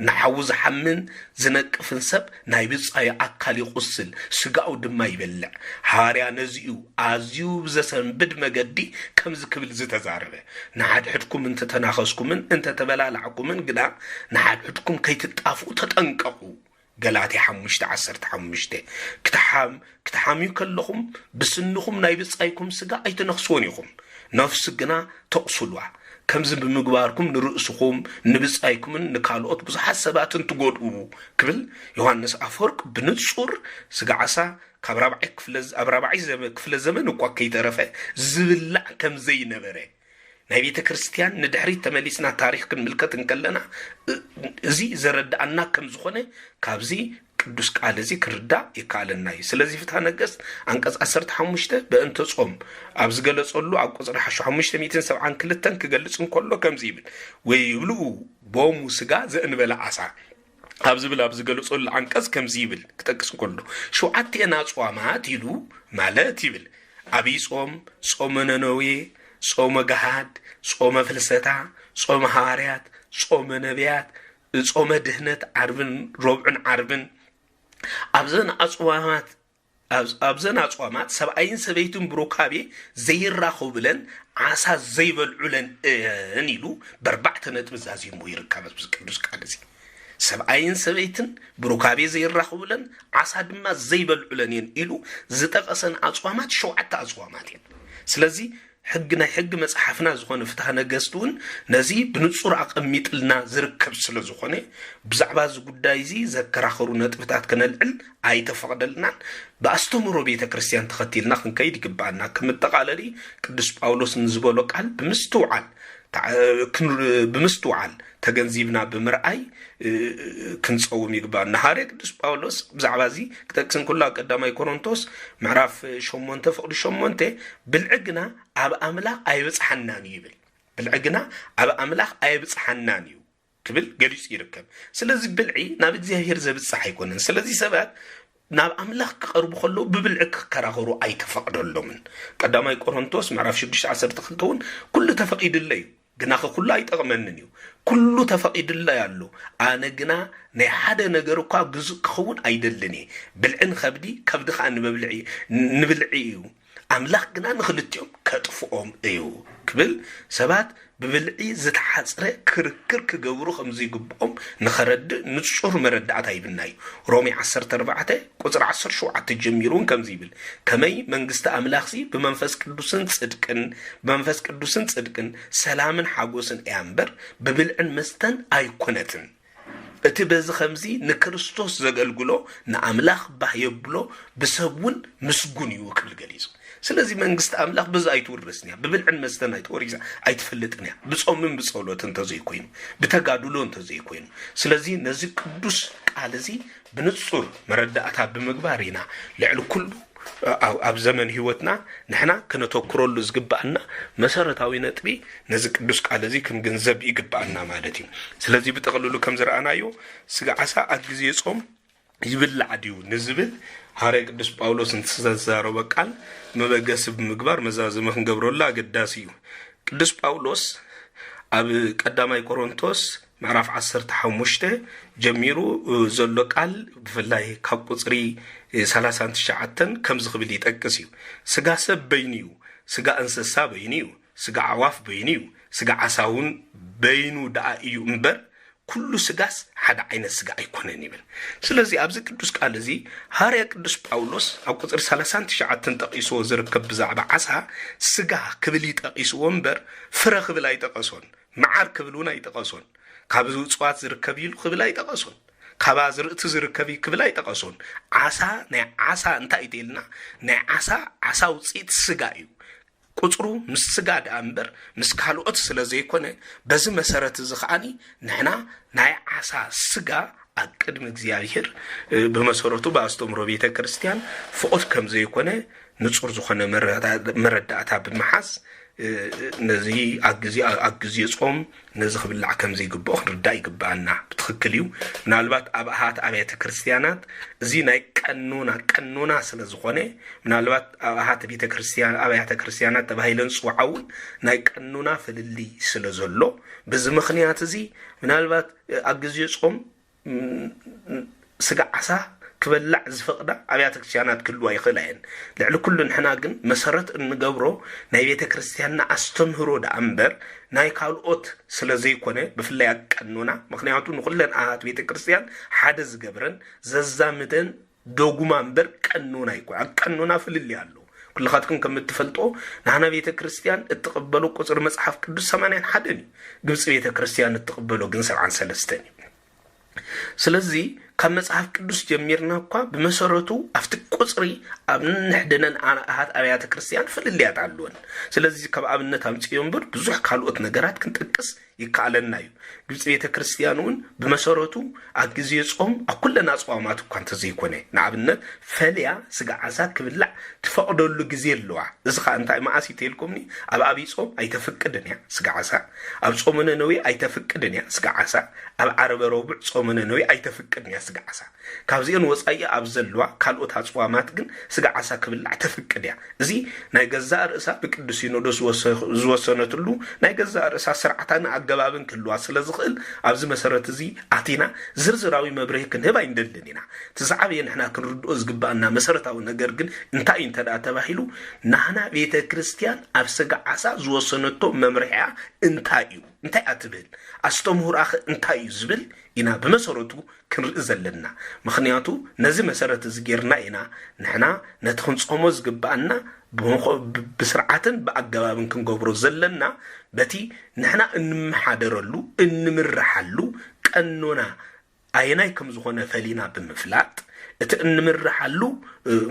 ንሓው ዝሓምን ዝነቅፍን ሰብ ናይ ብጻይ ኣካል ይቁስል ስጋው ድማ ይበልዕ ሃርያ ነዚኡ ኣዝዩ ብዘሰንብድ መገዲ ከምዚ ክብል ዝተዛረበ ንሓድሕድኩም እንተተናኸስኩምን እንተተበላልዓኩምን ግና ንሓድሕድኩም ከይትጣፍኡ ተጠንቀቁ ገላትያ 5:15 ክትሓምዩ ከለኹም ብስንኹም ናይ ብጻይኩም ስጋ ኣይትነኽስዎን ኢኹም ነፍሲ ግና ተቕሱልዋ ከምዚ ብምግባርኩም ንርእስኹም ንብጻይኩምን ንካልኦት ብዙሓት ሰባትን ትጎድኡ ክብል ዮሐንስ አፈወርቅ ብንጹር ስጋ ዓሳ ካብ 4ይ ክፍለ ዘመን እኳ ከይተረፈ ዝብላዕ ከምዘይነበረ ናይ ቤተ ክርስቲያን ንድሕሪት ተመሊስና ታሪክ ክንምልከት እንከለና እዚ ዘረዳእና ከም ዝኾነ ካብዚ ቅዱስ ቃል እዚ ክርዳ ይካለና እዩ ስለዚ ፍትሐ ነገሥት አንቀጽ 15 በእንተ ጾም ኣብ ዝገለጸሉ ኣብ ቁጽሪ 572 ክገልጽ እንከሎ ከምዚ ይብል ወይ ይብሉ ቦሙ ስጋ ዘእንበለ ዓሳ ኣብ ዝብል ኣብ ዝገለጸሉ አንቀጽ ከምዚ ይብል ክጠቅስ እንከሎ 7 ኣጽዋማት ኢሉ ማለት ይብል አብይ ጾም ጾመ ነነዌ ጾመ ገሃድ ጾመ ፍልሰታ ጾመ ሐዋርያት ጾመ ነቢያት ጾመ ድህነት ዓርብን ሮብዕን ዓርብን ኣብዘን አጽዋማት ሰብአይን ሰበይቱን ብሩካቤ ዘይራኸቡ ብለን ዓሳ ዘይበልዑለን ኢሉ በርባዕተ ነጥብ ዛዚሙ ይርከብ ቅዱስ ቃል እዚ ሰብአይን ሰበይትን ብሩካቤ ዘይራኸቡ ብለን ዓሳ ድማ ዘይበልዑለን ኢሉ ዝጠቀሰን አጽዋማት 7 አጽዋማት እዮም ስለዚ ሕግ ናይ ሕግ መጽሓፍና ዝኾነ ፍትሐ ነገሥት እውን ነዚ ብንጹር ኣቐሚጥልና ዝርከብ ስለ ዝኾነ ብዛዕባ እዚ ጉዳይ እዚ ዘከራኸሩ ነጥብታት ከነልዕል ኣይተፈቕደልናን ብኣስተምህሮ ቤተ ክርስቲያን ተኸቲልና ክንከይድ ይግባአና ከምጠቃለሊ ቅዱስ ጳውሎስ ንዝበሎ ቃል ብምስትውዓል ተገንዚብና ብምርአይ ክንጸውም ይግባአና ሃርያ ቅዱስ ጳውሎስ ብዛዕባ እዚ ክጠቅስን ኩሉ ቀዳማይ ቆሮንቶስ ምዕራፍ 8:8 ብልዕግና ኣብ ኣምላኽ ኣይበጽሐናን ይብል ብልዕግና ኣብ ኣምላኽ ኣይበጽሐናን እዩ ክብል ገሊጹ ይርከብ ስለዚ ብልዒ ናብ እግዚአብሔር ዘብጽሕ ኣይኮነን ስለዚ ሰባት ናብ ኣምላኽ ክቐርቡ ከለዉ ብብልዒ ክከራኸሩ ኣይተፈቕደሎምን ቀዳማይ ቆሮንቶስ ምዕራፍ 6:12 እውን ኩሉ ተፈቒድለ እዩ ግና ኩሉ ኣይጠቕመንን እዩ ኩሉ ተፈቒድለ ያሎ ኣነ ግና ናይ ሓደ ነገር እኳ ግዙእ ክኸውን ኣይደልን ብልዕን ከብዲ ከዓ ንብልዒ እዩ ኣምላኽ ግና ንኽልቲኦም ከጥፍኦም እዩ ክብል ሰባት ብብልዒ ዝተሓጽረ ክርክር ክገብሩ ከም ዘይግብኦም ንኸረድእ ንጹር መረዳእታ ይብልና እዩ ሮሜ 14:17 ጀሚሩን ከምዚ ይብል ከመይ መንግስቲ ኣምላኽ ብመንፈስ ቅዱስን ጽድቅን ሰላምን ሓጎስን እያ እምበር ብብልዕን መስተን ኣይኮነትን እቲ በዚ ከምዚ ንክርስቶስ ዘገልግሎ ንኣምላኽ ባህ የብሎ ብሰብውን ምስጉን እዩ ክብል ገሊጹ ስለዚ መንግስቲ ኣምላኽ በዚ ኣይትወርስን እያ ብብልዕን መስተን ኣይትወርሳ ኣይትፈልጥን እያ ብጾምን ብጸሎት እንተዘይኮይኑ ብተጋድሎ እንተዘይኮይኑ ስለዚ ነዚ ቅዱስ ቃል እዚ ብንጹር መረዳእታ ብምግባር ኢና ልዕሊ ኩሉ ኣብ ዘመን ህይወትና ንሕና ክነተክረሉ ዝግባአና መሰረታዊ ነጥቢ ነዚ ቅዱስ ቃል እዚ ክንገንዘብ ይግባአና ማለት እዩ ስለዚ ብጠቕልሉ ከም ዝረአናዮ ስጋ ዓሳ ኣብ ግዜ ጾም ይብላዕ ድዩ ንዝብል ሃርያ ቅዱስ ጳውሎስ እንትዛረበ ቃል መበገስ ብምግባር መዛዘመ ክንገብረሉ ኣገዳሲ እዩ ቅዱስ ጳውሎስ ኣብ ቀዳማይ ቆሮንቶስ ምዕራፍ 15 ጀሚሩ ዘሎ ቃል ብፍላይ ካብ ቁጽሪ 39 ከም ዝኽብል ይጠቅስ እዩ ስጋ ሰብ በይኑ እዩ ስጋ እንስሳ በይኑ እዩ ስጋ ዓዋፍ በይኑ እዩ ስጋ ዓሳውን በይኑ ደኣ እዩ እምበር ኩሉ ስጋስ ሓደ ዓይነት ስጋ ኣይኮነን ይብል ስለዚ ኣብዚ ቅዱስ ቃል እዚ ሃርያ ቅዱስ ጳውሎስ ኣብ ቁጽሪ 39 ጠቂስዎ ዝርከብ ብዛዕባ ዓሳ ስጋ ክብል ይጠቂስዎ እምበር ፍረ ክብል ኣይጠቐሶን መዓር ክብል እውን ኣይጠቐሶን ካብ እጽዋት ዝርከብ ኢሉ ክብል ኣይጠቐሶን ካብ ዝርእቲ ዝርከብ ክብል ኣይጠቐሶን ዓሳ ናይ ዓሳ እንታይ ይደልና ናይ ዓሳ ውፅኢት ስጋ እዩ ቁጽሩ ምስ ስጋ ዳእምበር ምስ ካልኦት ስለ ዘይኮነ በዚ መሰረት እዚ ኸዓኒ ንሕና ናይ ዓሳ ስጋ ኣብ ቅድሚ እግዚአብሔር በመሰረቱ በአስተምሮ ቤተ ክርስቲያን ፍቁት ከም ዘይኮነ ንጹር ዝኾነ መረዳእታ ብምሓዝ ነዚ ኣግዚ ጾም ነዚ ክብላዕ ከም ዘይግብኦ ክንርዳእ ይግባአና ብትክክል እዩ ምናልባት ኣብ ኣሃት ኣብያተ ክርስቲያናት እዚ ናይ ቀኖና ስለ ዝኾነ ምናልባት ኣብ ኣሃት ቤተ ክርስቲያን ኣብያተ ክርስቲያናት ተባሂለን ጽዋዓውን ናይ ቀኖና ፍልሊ ስለ ዘሎ በዚ ምኽንያት እዚ ምናልባት ኣግዚ ጾም ስጋ ዓሳ ክበላዕ ዝፈቅዳ ኣብያተ ክርስቲያናት ክልዋ ይኽእላየን ልዕሊ ኩሉ ንሕና ግን መሰረት እንገብሮ ናይ ቤተ ክርስቲያንና ኣስተምህሮ ዳእምበር ናይ ካልኦት ስለ ዘይኮነ ብፍላይ ቀኖና ምክንያቱ ንኹለን ኣሃት ቤተ ክርስቲያን ሓደ ዝገብረን ዘዛምደን ዶጉማ እምበር ቀኖና ይኮን ቀኖና ፍልሊ ኣሎ ኩልኻትኩም ከም እትፈልጦ ናህና ቤተ ክርስቲያን እትቀበሉ ቁጽር መጽሐፍ ቅዱስ 81 እዩ ግብጽ ቤተ ክርስቲያን እትቀበሉ ግን 73 እዩ ስለዚህ ካብ መጽሐፍ ቅዱስ ጀሚርና እኳ በመሰረቱ አፍቲ ቁጽሪ ኣብ ንሕደነን ኣሃት ኣብያተ ክርስቲያን ፍልልያት ኣለወን ስለዚህ ካብ ኣብነት ኣምጪኦም በር ብዙሕ ካልኦት ነገራት ክንጠቅስ ይካኣለና እዩ ግብጽ ቤተ ክርስቲያኑን በመሰረቱ ኣብ ግዜ ጾም ኣኩለና ጾማት እኳ እንተዘይኮነ ንኣብነት ፈልያ ስጋ ዓሳ ክብላዕ ትፈቅደሉ ግዜ ኣለዋ እዚ ኸ እንታይ ማዓሲ ተልኩምኒ ኣብ ኣብይ ጾም ኣይተፈቅድን እያ ስጋ ዓሳ ኣብ ጾም ነነዌ ኣይተፈቅድን እያ ስጋ ዓሳ ኣብ ዓረብ ረቡዕ ጾም ነነዌ ኣይተፈቅድን እያ ስጋ ዓሳ ካብዚአን ወጻኢ ኣብ ዘለዋ ካልኦት ኣጽዋማት ግን ስጋ ዓሳ ክብላዕ ተፈቅድ እያ እዚ ናይ ገዛ ርእሳ ብቅዱስ ሲኖዶስ ዝወሰነትሉ ናይ ገዛ ርእሳ ስርዓታን ኣገባብን ክልዋ ስለዝኽእል ኣብዚ መሰረት እዚ ኣቲና ዝርዝራዊ መብርሂ ክንህብ ኣይንደልን ኢና ትዛዕበየ ንሕና ክንርድኦ ዝግባአና መሰረታዊ ነገር ግን እንታይ እንተዳ ተባሂሉ ናህና ቤተ ክርስቲያን ኣብ ስጋ ዓሳ ዝወሰነቶ መምርሒያ እንታይ እዩ እንታይ ኣትብል ኣስተምህራኸ እንታይ እዩ ዝብል ኢና በመሰረቱ ክንርኢ ዘለና ምክንያቱ ነዚ መሰረት ዝጌርና ኢና ንሕና ነቲ ክንጾሞ ዝግባአና ብስርዓትን በኣገባብን ክንገብሮ ዘለና በቲ ንሕና እንመሓደረሉ እንምርሓሉ ቀኖና ኣይናይ ከም ዝኾነ ፈሊና ብምፍላጥ እቲ እንምርሓሉ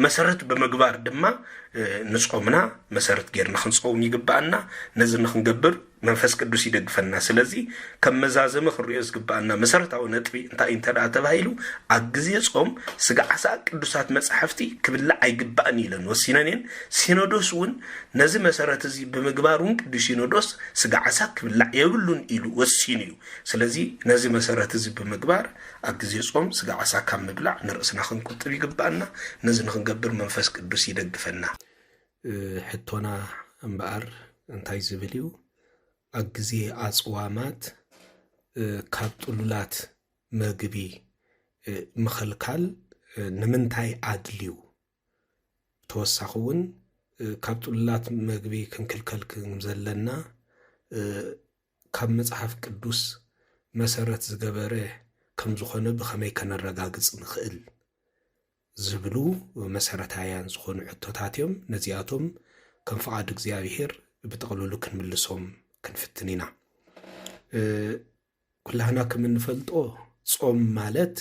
መሰረት በመግባር ድማ ንጾምና መሰረት ጌርና ክንጾም ይግባአና ነዚ ንክንገብር መንፈስ ቅዱስ ይደግፈና ስለዚህ ከመዛዘመ ክንሪኦ ዝግባአና መሰረታዊ ነጥቢ እንታይ እንተዳ ተባሂሉ ኣብ ግዜ ጾም ስጋ ዓሳ ቅዱሳት መጽሐፍቲ ክብላዕ ኣይግባእን ኢለን ወሲነን ሲኖዶስ እውን ነዚ መሰረት እዚ ብምግባሩን ቅዱስ ሲኖዶስ ስጋ ዓሳ ክብላዕ የብሉን ኢሉ ወሲኑ እዩ ስለዚህ ነዚ መሰረት እዚ ብምግባር ኣብ ግዜ ጾም ስጋ ዓሳ ካብ ምብላዕ ንርእስና ክንቁጥብ ይግባአና ነዚ ንክንገብር መንፈስ ቅዱስ ይደግፈና ሕቶና እምበኣር እንታይ ዝብል እዩ ኣብ ግዜ ኣጽዋማት ካብ ጥሉላት መግቢ ምኽልካል ንምንታይ ኣድልዩ ተወሳኺ እውን ካብ ጥሉላት መግቢ ክንክልከል ዘለና ካብ መጽሐፍ ቅዱስ መሰረት ዝገበረ ከም ዝኾነ ብኸመይ ከነረጋግጽ ንኽእል ዝብሉ መሰረታውያን ዝኾኑ ሕቶታት እዮም ነዚኣቶም ከም ፍቓድ እግዚአብሔር ብጠቕለሉ ክንምልሶም ክንፍትን ኢና ኩላህና ከም እንፈልጦ ጾም ማለት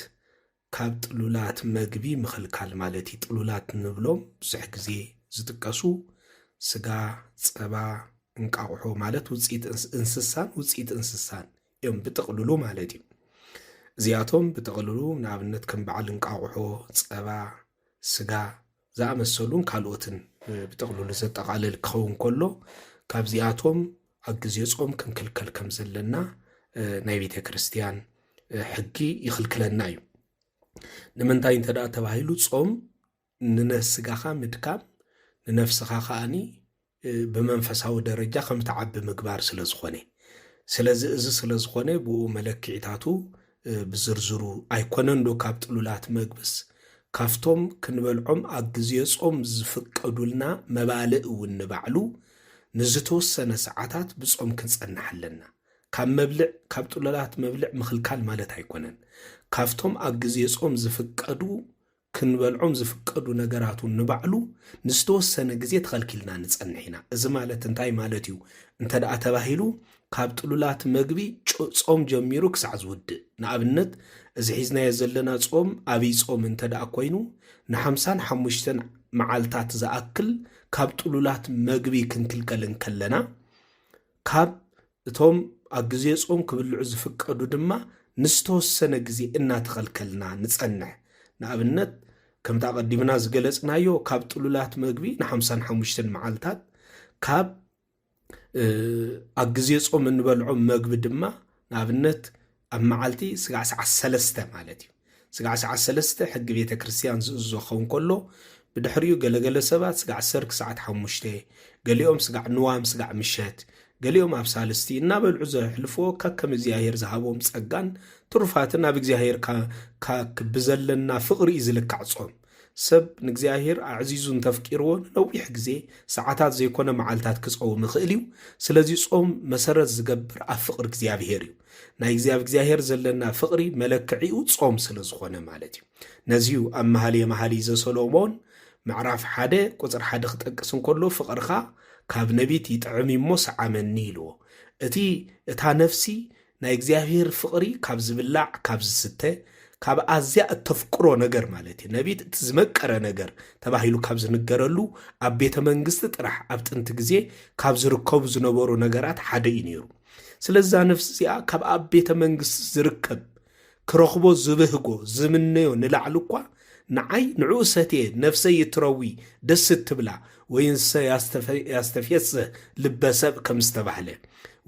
ካብ ጥሉላት መግቢ ምኽልካል ማለት እዩ ጥሉላት ንብሎም ብዙሕ ግዜ ዝጥቀሱ ስጋ ፀባ እንቃቑሖ ማለት ውፅኢት እንስሳን እዮም ብጠቕልሉ ማለት እዩ እዚኣቶም ብጠቕልሉ ንኣብነት ከም በዓል እንቃቑሖ ፀባ ስጋ ዝኣመሰሉን ካልኦትን ብጠቕልሉ ዘጠቓልል ክኸውን ከሎ ካብዚኣቶም ኣብ ግዜ ጾም ክንክልከል ከም ዘለና ናይ ቤተ ክርስቲያን ሕጊ ይኽልክለና እዩ ንምንታይ እንተዳ ተባሂሉ ጾም ንነስጋኻ ምድካም ንነፍስኻ ከኣኒ ብመንፈሳዊ ደረጃ ከም ተዓቢ ምግባር ስለ ዝኾነ ስለዚ እዚ ስለ ዝኾነ ብኡ መለክዒታቱ ብዝርዝሩ ኣይኮነን ዶ ካብ ጥሉላት መግብስ ካፍቶም ክንበልዖም ኣብ ግዜ ጾም ዝፍቀዱልና መባልዕ እውን ንባዕሉ ንዝተወሰነ ሰዓታት ብጾም ክንጸንሕ ኣለና ካብ ጥሉላት መብልዕ ምኽልካል ማለት ኣይኮነን ካፍቶም ኣብ ግዜ ጾም ዝፍቀዱ ክንበልዖም ዝፍቀዱ ነገራቱ ንባዕሉ ንዝተወሰነ ግዜ ተኸልኪልና ንጸንሕ ኢና እዚ ማለት እንታይ ማለት እዩ እንተደኣ ተባሂሉ ካብ ጥሉላት መግቢ ጾም ጀሚሩ ክሳዕ ዝውድእ ንኣብነት እዚ ሒዝናዮ ዘለና ጾም ኣብይ ጾም እንተደኣ ኮይኑ ን55 መዓልታት ዝኣክል ካብ ጥሉላት መግቢ ክንክልከልን ከለና ካብ እቶም ኣብ ግዜ ጾም ክብልዑ ዝፍቀዱ ድማ ንዝተወሰነ ግዜ እናተኸልከልና ንጸንሕ ንኣብነት ከምታ ቀዲምና ዝገለጽናዮ ካብ ጥሉላት መግቢ ን55 መዓልታት ካብ ኣብ ግዜ ጾም እንበልዖም መግቢ ድማ ንኣብነት ኣብ መዓልቲ ስጋዕ ሰዓት 3 ማለት እዩ ስጋዕ ሰዓት 3 ሕጊ ቤተ ክርስቲያን ዝእዞ ኸውን ከሎ ብድሕሪኡ ገለገለ ሰባት ስጋዕ 10 ክሳዕ 5 ገሊኦም ስጋዕ ንዋም ስጋዕ ምሸት ገሊኦም ኣብ ሳልስቲ እናበልዑ ዘሕልፍዎ ከከም እግዚኣብሔር ዝሃቦም ጸጋን ትሩፋትን ኣብ እግዚኣብሔር ብዘለና ፍቕሪ ዝልካዕ ጾም ሰብ ንእግዚኣብሔር ኣዕዚዙን ተፍቂርዎ ነዊሕ ግዜ ሰዓታት ዘይኮነ መዓልታት ክጸውም ይኽእል እዩ ስለዚ ጾም መሰረት ዝገብር ኣብ ፍቕሪ እግዚኣብሔር እዩ ናይ እግዚኣብሔር ዘለና ፍቕሪ መለክዒኡ ጾም ስለ ዝኾነ ማለት እዩ ነዚዩ ኣብ መኃልየ ዘሰሎሞን ምዕራፍ 1 ቁጽር 1 ክጠቅስ እንከሎ ፍቕርኻ ካብ ነቢት ይጥዕም እሞ ሰዓመኒ ኢልዎ እታ ነፍሲ ናይ እግዚኣብሔር ፍቕሪ ካብ ዝብላዕ ካብ ዝስተ ካብ ኣዝያ እተፍቅሮ ነገር ማለት እዩ ነቢት እቲ ዝመቀረ ነገር ተባሂሉ ካብ ዝንገረሉ ኣብ ቤተ መንግስቲ ጥራሕ ኣብ ጥንቲ ግዜ ካብ ዝርከቡ ዝነበሩ ነገራት ሓደ እዩ ነይሩ ስለዛ ነፍሲ እዚኣ ካብ ኣብ ቤተ መንግስቲ ዝርከብ ክረኽቦ ዝብህጎ ዝምነዮ ንላዕሊ እኳ ንዓይ ንዕኡ ሰትየ ነፍሰይ ይትረዊ ደስ ትብላ ወይንሰ ያስተፍየስህ ልበሰብ ከም ዝተባህለ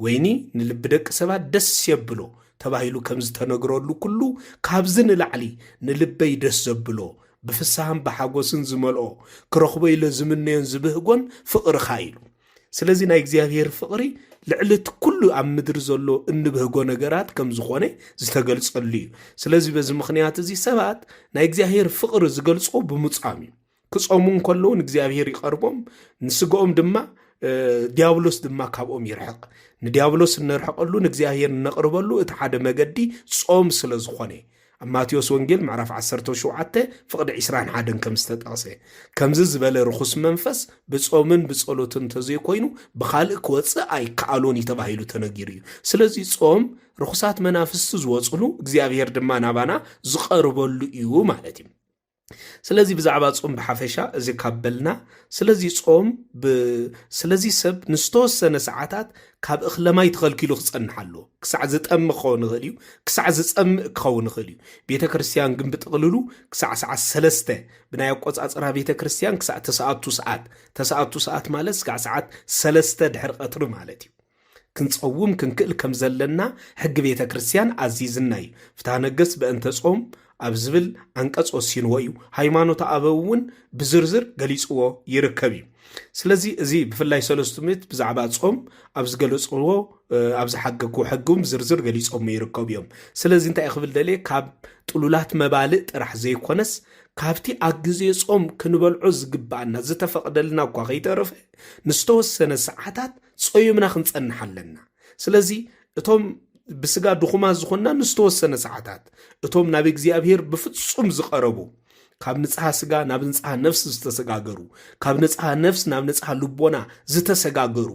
ወይኒ ንልቢ ደቂ ሰባት ደስ የብሎ ተባሂሉ ከም ዝተነግረሉ ኩሉ ካብዚ ንላዕሊ ንልበይ ደስ ዘብሎ ብፍሳህን ብሓጎስን ዝመልኦ ክረኽቦ ኢለ ዝምነዮን ዝብህጎን ፍቕርኻ ኢሉ ስለዚ ናይ እግዚኣብሔር ፍቕሪ ልዕልት ኩሉ ኣብ ምድሪ ዘሎ እንብህጎ ነገራት ከም ዝኾነ ዝተገልጸሉ እዩ ስለዚ በዚ ምኽንያት እዚ ሰባት ናይ እግዚኣብሔር ፍቕሪ ዝገልጾ ብምጻም እዩ ክጾሙ እንከለዉ ንእግዚኣብሔር ይቐርቦም ንስግኦም ድማ ዲያብሎስ ድማ ካብኦም ይርሕቕ ንዲያብሎስ እንርሕቐሉ ንእግዚኣብሔር ነቕርበሉ እቲ ሓደ መገዲ ጾም ስለ ዝኾነ ኣብ ማቴዎስ ወንጌል ምዕራፍ 17 ፍቕዲ 21 ከም ዝተጠቕሰ ከምዚ ዝበለ ርኹስ መንፈስ ብጾምን ብጸሎትን ተዘይኮይኑ ብኻልእ ክወፅእ ኣይከኣሎን ተባሂሉ ተነጊሩ እዩ ስለዚ ጾም ርኹሳት መናፍስቲ ዝወፅሉ እግዚአብሔር ድማ ናባና ዝቐርበሉ እዩ ማለት እዩ ስለዚ ብዛዕባ ጾም ብሓፈሻ እዚ ካበልና ስለዚ ጾም ስለዚ ሰብ ንዝተወሰነ ሰዓታት ካብ እኽለማይ ተኸልኪሉ ክጸንሓሎ ክሳዕ ዝጠምቕ ክኸውን ይኽእል እዩ ክሳዕ ዝጸምእ ክኸውን ይኽእል እዩ ቤተ ክርስቲያን ግን ብጥቕልሉ ክሳዕ ሰዓት 3 ብናይ ኣቆጻጽራ ቤተ ክርስቲያን ክሳዕ ተሰዓቱ ሰዓት ማለት ክሳዕ ሰዓት 3 ድሕሪ ቀትሪ ማለት እዩ ክንጸውም ክንክእል ከም ዘለና ሕጊ ቤተ ክርስቲያን ኣዚዝና እዩ ፍትሐ ነገሥት በእንተ ጾም ኣብ ዝብል አንቀጽ ወሲንዎ እዩ ሃይማኖት አበውን ብዝርዝር ገሊጽዎ ይርከብ እዩ ስለዚ እዚ ብፍላይ ሰለስቱ ምዕት ብዛዕባ ጾም ኣብ ዝገለጽዎ ኣብ ዝሓገኩ ሕጉም ዝርዝር ገሊጾም ይርከቡ እዮም ስለዚ እንታይ ይኽብል ደለ ካብ ጥሉላት መባልእ ጥራሕ ዘይኮነስ ካብቲ ኣብ ግዜ ጾም ክንበልዖ ዝግባአና ዝተፈቕደልና እኳ ከይተረፈ ንዝተወሰነ ሰዓታት ጾይምና ክንጸንሕ ኣለና ስለዚ እቶም ብስጋ ድኹማ ዝኾንና ንዝተወሰነ ሰዓታት እቶም ናብ እግዚአብሔር ብፍጹም ዝቐረቡ ካብ ንጽሐ ስጋ ናብ ንጽሐ ነፍስ ዝተሰጋገሩ ካብ ንጽሐ ነፍስ ናብ ንጽሐ ልቦና ዝተሰጋገሩ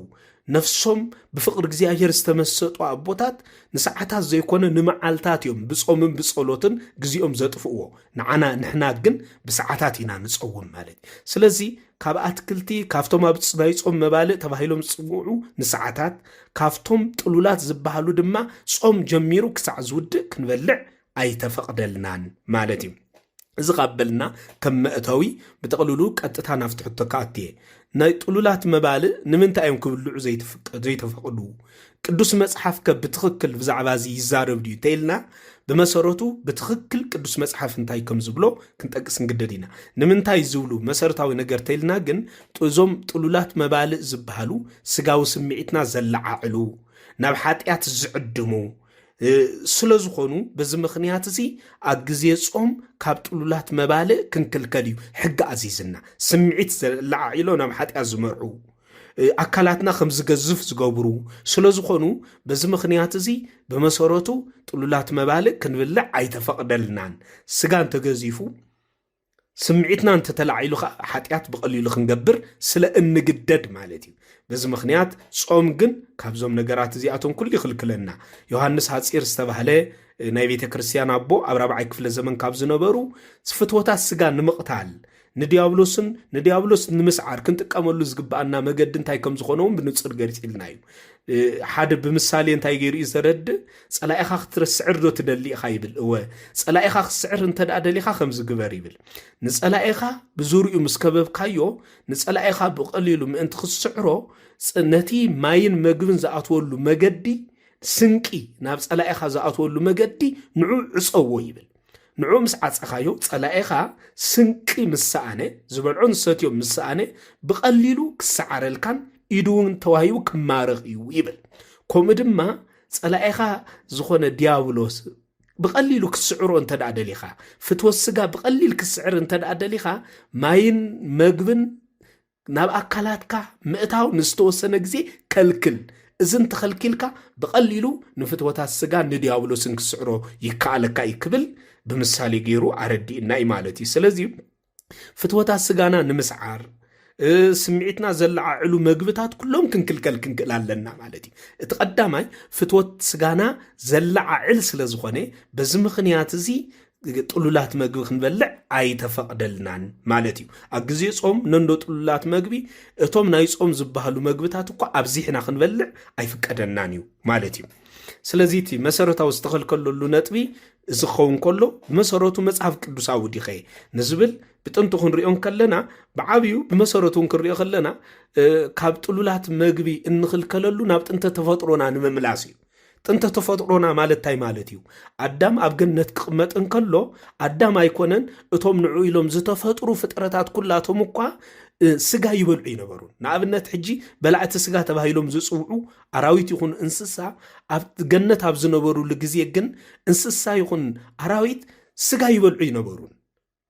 ነፍሶም ብፍቕሪ እግዚአብሔር ዝተመሰጡ ኣቦታት ንሰዓታት ዘይኮነ ንመዓልታት እዮም ብጾምን ብጸሎትን ግዚኦም ዘጥፍእዎ ንሕና ግን ብሰዓታት ኢና ንጸውም ማለት ስለዚ ካብ ኣትክልቲ ካብቶም ኣብ ናይ ጾም መባልእ ተባሂሎም ዝጽውዑ ንሰዓታት ካብቶም ጥሉላት ዝበሃሉ ድማ ጾም ጀሚሩ ክሳዕ ዝውድእ ክንበልዕ ኣይተፈቕደልናን ማለት እዩ እዚ ቃበልና ከም መእተዊ ብጥቕልሉ ቀጥታ ናፍቲ ሕቶካ ኣትየ ናይ ጥሉላት መባልእ ንምንታይ እዮም ክብልዑ ዘይተፈቕዱ ቅዱስ መጽሓፍ ብትኽክል ብዛዕባ እዚ ይዛረብ ድዩ ተይልና ብመሰረቱ ብትኽክል ቅዱስ መጽሓፍ እንታይ ከም ዝብሎ ክንጠቅስ እንግደድ ኢና ንምንታይ ዝብሉ መሰረታዊ ነገር ተይልና ግን እዞም ጥሉላት መባልእ ዝበሃሉ ስጋዊ ስምዒትና ዘለዓዕሉ ናብ ሓጢአት ዝዕድሙ ስለ ዝኾኑ በዚ ምኽንያት እዚ ኣብ ግዜ ጾም ካብ ጥሉላት መባልእ ክንክልከል እዩ ሕጊ ኣዚዝና ስምዒት ዘለዓዒሎ ናብ ሓጢአት ዝመርዑ ኣካላትና ከም ዝገዝፍ ዝገብሩ ስለ ዝኾኑ በዚ ምኽንያት እዚ ብመሰረቱ ጥሉላት መባልእ ክንብልዕ ኣይተፈቕደልናን ስጋ እንተገዚፉ ስምዒትና እንተተላዒሉ ሓጢአት ብቐሊሉ ክንገብር ስለ እንግደድ ማለት እዩ በዚ ምኽንያት ጾም ግን ካብዞም ነገራት እዚኣቶም ኩሉ ይኽልክለና ዮሐንስ ሐጺር ዝተባህለ ናይ ቤተ ክርስቲያን ኣቦ ኣብ 4ይ ክፍለ ዘመን ካብ ዝነበሩ ፍትወታት ስጋ ንምቕታል ንዲያብሎስ ንምስዓር ክንጥቀመሉ ዝግባአና መገዲ እንታይ ከም ዝኾነውን ብንጹር ገሊጽልና እዩ ሓደ ብምሳሌ እንታይ ገይሩ እዩ ዘረድእ ጸላኢኻ ክትርስዕር ዶ ትደሊ ኢኻ ይብል እወ ጸላኢኻ ክትስዕር እንተደኣ ደሊኻ ከም ዝግበር ይብል ንጸላኢኻ ብዙርኡ ምስ ከበብካዮ ንጸላኢኻ ብቐሊሉ ምእንቲ ክትስዕሮ ነቲ ማይን መግብን ዝኣትወሉ መገዲ ስንቂ ናብ ጸላኢኻ ዝኣትወሉ መገዲ ንዑ ዕፀዎ ይብል ንዑ ምስ ዓፀኻዮ ጸላኢኻ ስንቂ ምስኣነ ዝበልዖን ሰትዮም ምስኣነ ብቐሊሉ ክሰዓረልካን ኢዱውን ተዋሂቡ ክማርኽ እዩ ይብል ከምኡ ድማ ጸላኢኻ ዝኾነ ዲያብሎስ ብቐሊሉ ክስዕሮ እንተደኣ ደሊኻ ፍትወት ስጋ ብቐሊል ክስዕር እንተደኣ ደሊኻ ማይን መግብን ናብ ኣካላትካ ምእታው ንዝተወሰነ ግዜ ከልክል እዝን ተኸልኪልካ ብቐሊሉ ንፍትወታት ስጋ ንዲያብሎስን ክስዕሮ ይከኣለካ ይክብል ብምሳሌ ገይሩ ኣረዲእና እዩ ማለት እዩ ስለዚ ፍትወታት ስጋና ንምስዓር ስምዒትና ዘለዓዕሉ መግብታት ኩሎም ክንክእል ኣለና ማለት እዩ እቲ ቀዳማይ ፍትወት ስጋና ዘለዓዕል ስለ ዝኾነ በዚ ምኽንያት እዚ ጥሉላት መግቢ ክንበልዕ ኣይተፈቕደልናን ማለት እዩ ኣብ ግዜ ጾም ነንዶ ጥሉላት መግቢ እቶም ናይ ጾም ዝበሃሉ መግብታት እኳ ኣብዚሕና ክንበልዕ ኣይፍቀደናን እዩ ማለት እዩ ስለዚ እቲ መሰረታዊ ዝተኸልከለሉ ነጥቢ ዝኸውን ከሎ ብመሰረቱ መጽሓፍ ቅዱሳዊ ዲኸ ንዝብል ብጥንቱ ክንሪኦን ከለና ብዓብዩ ብመሰረቱ ክንሪኦ ከለና ካብ ጥሉላት መግቢ እንኽልከለሉ ናብ ጥንተ ተፈጥሮና ንምምላስ እዩ ጥንተ ተፈጥሮና ማለት እንታይ ማለት እዩ ኣዳም ኣብ ገነት ክቕመጥ እንከሎ ኣዳም ኣይኮነን እቶም ንዑ ኢሎም ዝተፈጥሩ ፍጥረታት ኩላቶም እኳ ስጋ ይበልዑ ይነበሩ ንኣብነት ሕጂ በላዕቲ ስጋ ተባሂሎም ዝጽውዑ ኣራዊት ይኹን እንስሳ ኣብ ገነት ኣብ ዝነበሩሉ ግዜ ግን እንስሳ ይኹን ኣራዊት ስጋ ይበልዑ ይነበሩ